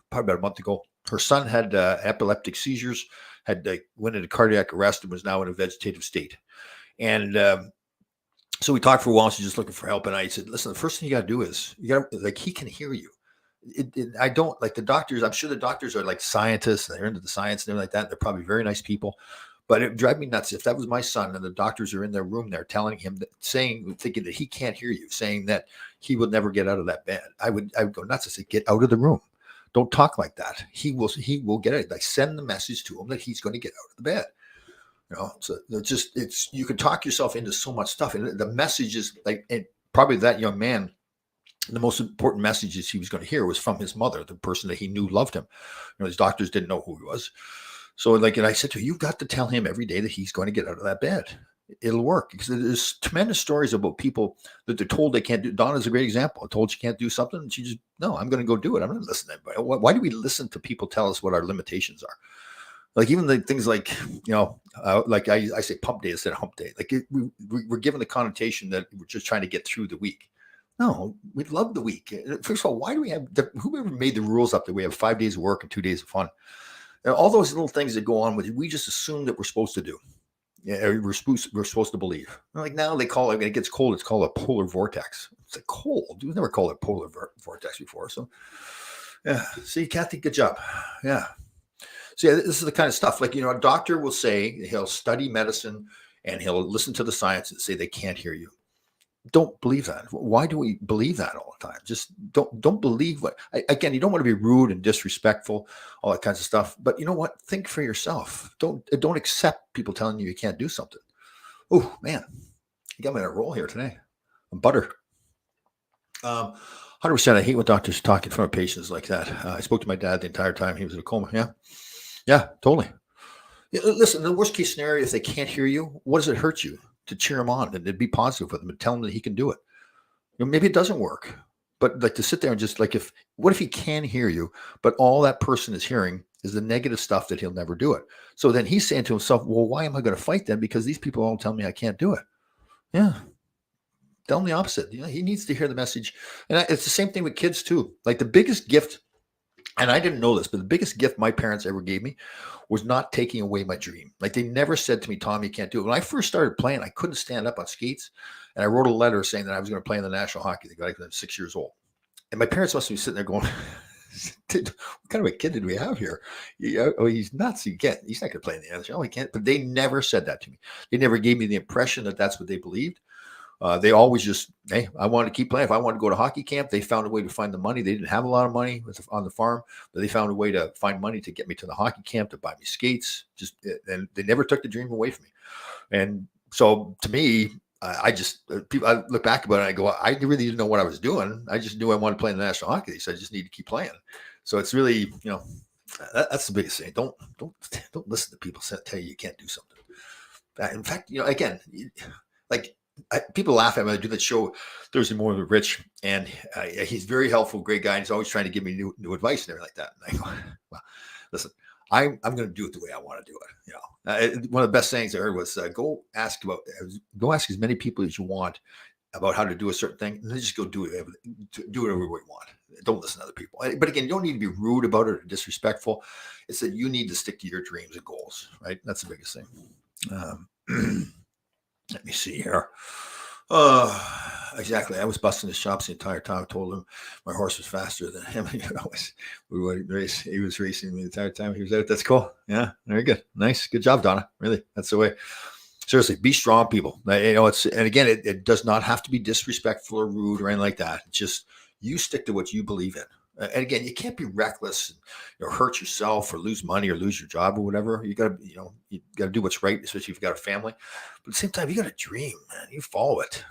probably about a month ago. Her son had epileptic seizures, went into cardiac arrest, and was now in a vegetative state. And so we talked for a while. She's just looking for help, and I said, "Listen, the first thing you got to do is he can hear you." I don't like the doctors. I'm sure the doctors are like scientists and they're into the science and everything like that. They're probably very nice people. But it would drive me nuts if that was my son and the doctors are in their room there telling him thinking that he can't hear you, saying that he will never get out of that bed. I would go nuts. I say, get out of the room. Don't talk like that. He will get it. Like send the message to him that he's going to get out of the bed. So you can talk yourself into so much stuff. And the message is and probably that young man, the most important messages he was going to hear was from his mother, the person that he knew loved him. His doctors didn't know who he was. So and I said to him, you've got to tell him every day that he's going to get out of that bed. It'll work because there's tremendous stories about people that they're told they can't do. Donna's a great example. I told she can't do something. And she just, no, I'm going to go do it. I'm going to listen to anybody. Why do we listen to people tell us what our limitations are? Like even the things like, like I say pump day instead of hump day. Like we're given the connotation that we're just trying to get through the week. No, we love the week. First of all, why do we have whoever made the rules up that we have 5 days of work and 2 days of fun? And all those little things that go on with it, we just assume that we're supposed to do. Yeah, we're supposed to believe. Like now they call it, when it gets cold, it's called a polar vortex. It's like cold. We've never called it polar vortex before. So yeah. See, Kathy, good job. Yeah. So yeah, this is the kind of stuff like, a doctor will say he'll study medicine and he'll listen to the science and say they can't hear you. Don't believe that. Why do we believe that all the time? Just don't believe again, you don't want to be rude and disrespectful, all that kinds of stuff. But you know what? Think for yourself. Don't accept people telling you can't do something. Oh man, you got me on a roll here today. I'm butter. 100%. I hate when doctors talk in front of patients like that. I spoke to my dad the entire time he was in a coma. Yeah. Yeah, totally. Yeah, listen, the worst case scenario, if they can't hear you, what does it hurt you to cheer him on and to be positive with him and tell him that he can do it? Maybe it doesn't work, but like to sit there and just like, what if he can hear you, but all that person is hearing is the negative stuff that he'll never do it. So then he's saying to himself, well, why am I going to fight them? Because these people all tell me I can't do it. Yeah. Tell him the opposite. He needs to hear the message. And it's the same thing with kids too. Like the biggest gift, and I didn't know this, but the biggest gift my parents ever gave me was not taking away my dream. Like they never said to me, Tom, you can't do it. When I first started playing, I couldn't stand up on skates. And I wrote a letter saying that I was going to play in the National Hockey League. I was 6 years old. And my parents must be sitting there going, what kind of a kid did we have here? He's nuts. He's not going to play in the NHL. He can't. But they never said that to me. They never gave me the impression that that's what they believed. They always just, hey, I wanted to keep playing. If I wanted to go to hockey camp, they found a way to find the money. They didn't have a lot of money on the farm, but they found a way to find money to get me to the hockey camp, to buy me skates. And they never took the dream away from me. And so to me, I look back about it and I go, I really didn't know what I was doing. I just knew I wanted to play in the National Hockey League, so I just need to keep playing. So it's really, that's the biggest thing. Don't listen to people tell you can't do something. In fact, again, like. People laugh at me when I do that show Thursday Morning with Rich, and he's very helpful, great guy. And he's always trying to give me new advice and everything like that. And I go, well, listen, I'm going to do it the way I want to do it. One of the best things I heard was go ask as many people as you want about how to do a certain thing, and then just go do it every way you want. Don't listen to other people. But again, you don't need to be rude about it or disrespectful. It's that you need to stick to your dreams and goals, right? That's the biggest thing. Let me see here. Exactly. I was busting his chops the entire time. I told him my horse was faster than him. We would race. He was racing the entire time he was out. That's cool. Yeah, very good. Nice. Good job, Donna. Really, that's the way. Seriously, be strong, people. And again, it does not have to be disrespectful or rude or anything like that. It's just you stick to what you believe in. And again, you can't be reckless and hurt yourself or lose money or lose your job or whatever. You got to do what's right, especially if you've got a family. But at the same time, you got a dream, man. You follow it.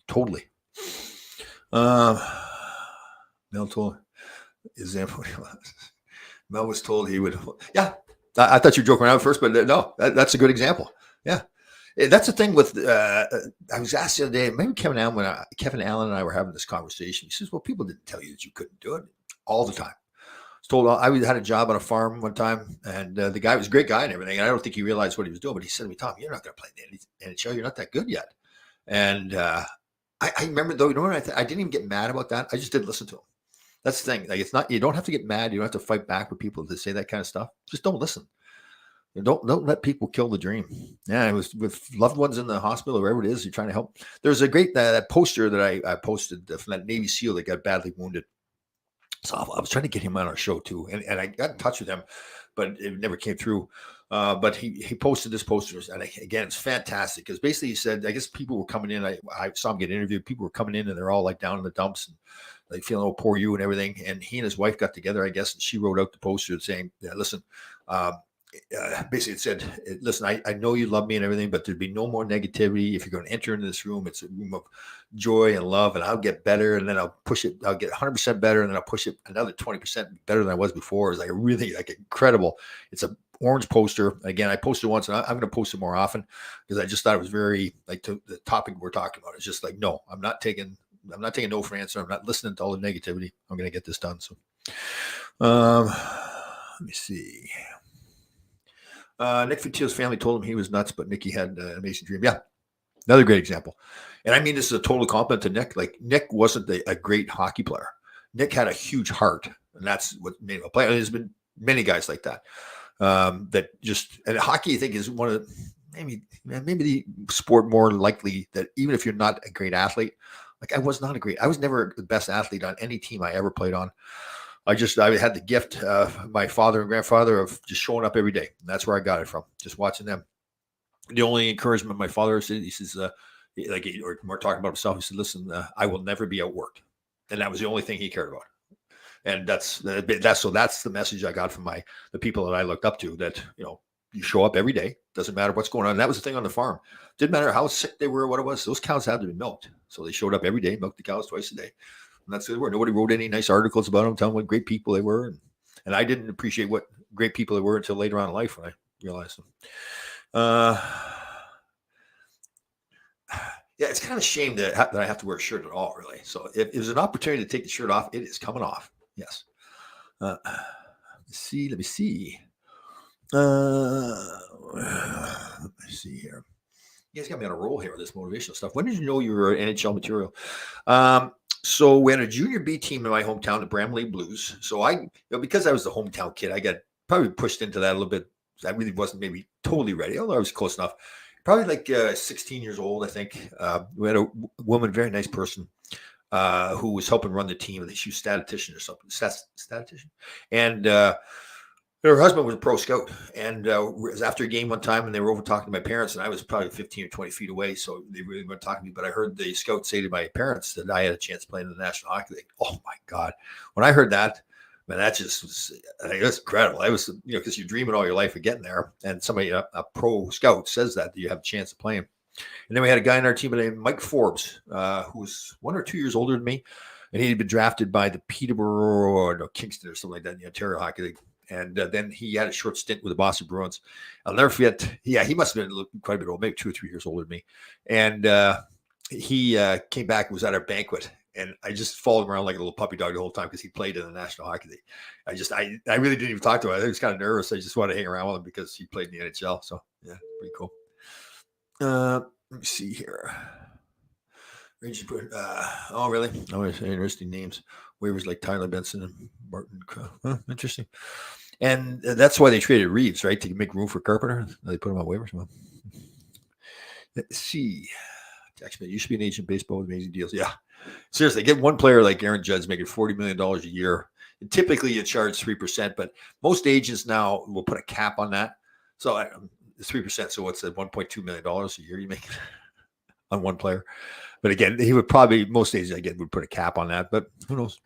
Totally. Mel told example. Mel was told he would. Yeah, I thought you were joking around first, but no, that's a good example. Yeah. That's the thing with, I was asked the other day, maybe Kevin Allen and I were having this conversation. He says, well, people didn't tell you that you couldn't do it all the time. I was told I had a job on a farm one time, and the guy was a great guy and everything. And I don't think he realized what he was doing, but he said to me, Tom, you're not going to play in the NHL. You're not that good yet. And I remember though, I didn't even get mad about that. I just didn't listen to him. That's the thing. Like, it's not, you don't have to get mad. You don't have to fight back with people that say that kind of stuff. Just don't listen. Don't let people kill the dream. Yeah, it was with loved ones in the hospital or wherever it is you're trying to help. There's a great that poster that I posted from that Navy SEAL that got badly wounded. So I was trying to get him on our show too, and I got in touch with him, but it never came through. But he posted this poster, and again, it's fantastic because basically he said, I guess people were coming in. I saw him get interviewed. People were coming in, and they're all like down in the dumps and like feeling, oh, poor you and everything. And he and his wife got together, I guess, and she wrote out the poster saying, yeah, listen. Basically it said, listen, I know you love me and everything, but there'd be no more negativity. If you're going to enter into this room, it's a room of joy and love, and I'll get better, and then I'll push it. I'll get 100% better, and then I'll push it another 20% better than I was before. It's like really like incredible. It's a orange poster. Again, I posted once, and I'm going to post it more often because I just thought it was very like the topic we're talking about. It's just like, no, I'm not taking no for an answer. I'm not listening to all the negativity. I'm going to get this done. So, let me see. Nick Fatiel's family told him he was nuts, but Nicky had an amazing dream. Yeah, another great example. And I mean, this is a total compliment to Nick. Like, Nick wasn't a great hockey player. Nick had a huge heart, and that's what made him a player. There's been many guys like that. That just, and hockey, I think, is one of maybe the sport more likely that even if you're not a great athlete, like I was never the best athlete on any team I ever played on. I had the gift of my father and grandfather of just showing up every day. And that's where I got it from, just watching them. The only encouragement my father said, he says, or more talking about himself, he said, listen, I will never be outworked. And that was the only thing he cared about. And that's the message I got from the people that I looked up to, that, you show up every day. Doesn't matter what's going on. And that was the thing on the farm. Didn't matter how sick they were or what it was. Those cows had to be milked. So they showed up every day, milked the cows twice a day. And that's who they were. Nobody wrote any nice articles about them, telling what great people they were. And I didn't appreciate what great people they were until later on in life when I realized them. Yeah, it's kind of a shame that I have to wear a shirt at all, really. So if there's an opportunity to take the shirt off, it is coming off. Yes. Let me see. Let's see here. You guys got me on a roll here with this motivational stuff. When did you know you were NHL material? So we had a junior B team in my hometown, the Bramley Blues. So because I was the hometown kid, I got probably pushed into that a little bit. I really wasn't maybe totally ready, although I was close enough. Probably like 16 years old, I think. We had a woman, very nice person, who was helping run the team. I think she was statistician or something. Statistician. And her husband was a pro scout. And it was after a game one time, and they were over talking to my parents, and I was probably 15 or 20 feet away, so they really weren't talking to me. But I heard the scout say to my parents that I had a chance playing in the National Hockey League. Oh, my God. When I heard that, man, that just was incredible. I was, because you're dreaming all your life of getting there, and somebody, a pro scout, says that you have a chance of playing. And then we had a guy in our team named Mike Forbes, who was 1 or 2 years older than me, and he had been drafted by the Peterborough or Kingston or something like that in the Ontario Hockey League. And then he had a short stint with the Boston Bruins. I'll never forget. Yeah, he must have been quite a bit old, maybe 2 or 3 years older than me. And he came back and was at our banquet. And I just followed him around like a little puppy dog the whole time because he played in the National Hockey League. I really didn't even talk to him. I was kind of nervous. I just wanted to hang around with him because he played in the NHL. So, yeah, pretty cool. Let me see here. Oh, really? Oh, interesting names. Waivers like Tyler Benson and Martin. Interesting. And that's why they traded Reeves, right? To make room for Carpenter. They put him on waivers. Well, let's see. Jack Smith used to be an agent in baseball with amazing deals. Yeah. Seriously, get one player like Aaron Judge making $40 million a year. And typically you charge 3%, but most agents now will put a cap on that. So 3%. So what's that? $1.2 million a year you make on one player. But again, he would probably, most agents again would put a cap on that, but who knows?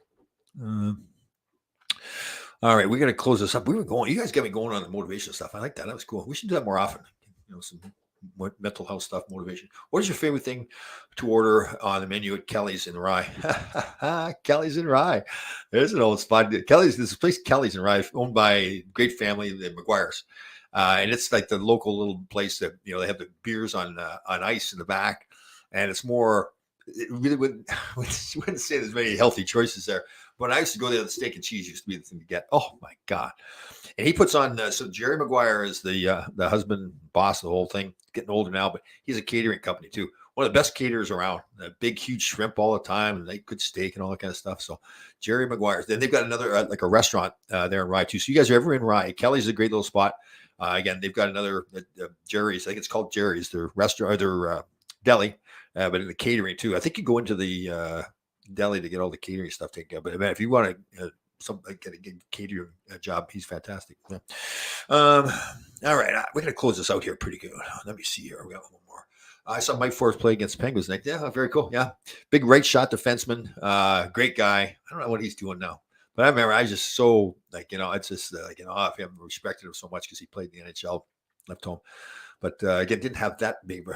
All right, we're going to close this up. You guys got me going on the motivational stuff. I like that. That was cool. We should do that more often. Some mental health stuff, motivation. What is your favorite thing to order on the menu at Kelly's in Rye? Kelly's in Rye. There's an old spot. This place, Kelly's in Rye, owned by a great family, the McGuires. And it's like the local little place that, they have the beers on ice in the back. And it's more, it really wouldn't say there's many healthy choices there. When I used to go there, the steak and cheese used to be the thing to get. Oh, my God. And he puts on, so Jerry Maguire is the husband, boss of the whole thing. Getting older now, but he's a catering company too. One of the best caterers around. Big, huge shrimp all the time, and they good steak and all that kind of stuff. So Jerry Maguire. Then they've got another like a restaurant there in Rye too. So you guys are ever in Rye? Kelly's a great little spot. Again, they've got another Jerry's. I think it's called Jerry's. Their restaurant, or their deli, but in the catering too. I think you go into the deli to get all the catering stuff taken care of. But man, if you want to get a catering job, he's fantastic. Yeah. All right, we're gonna close this out here pretty good. Let me see here. We got one more. I saw Mike Forbes play against Penguins tonight. Yeah, very cool. Yeah, big right shot defenseman. Great guy. I don't know what he's doing now, but I remember I was just so it's just I have respected him so much because he played in the NHL, left home, but again didn't have that big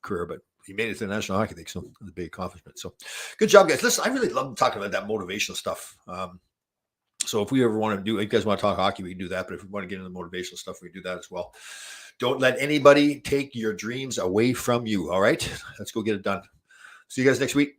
career, but he made it to the National Hockey League, so it was a big accomplishment. So good job, guys. Listen, I really love talking about that motivational stuff. So if we ever want to do, if you guys want to talk hockey, we can do that. But if we want to get into the motivational stuff, we can do that as well. Don't let anybody take your dreams away from you. All right, let's go get it done. See you guys next week.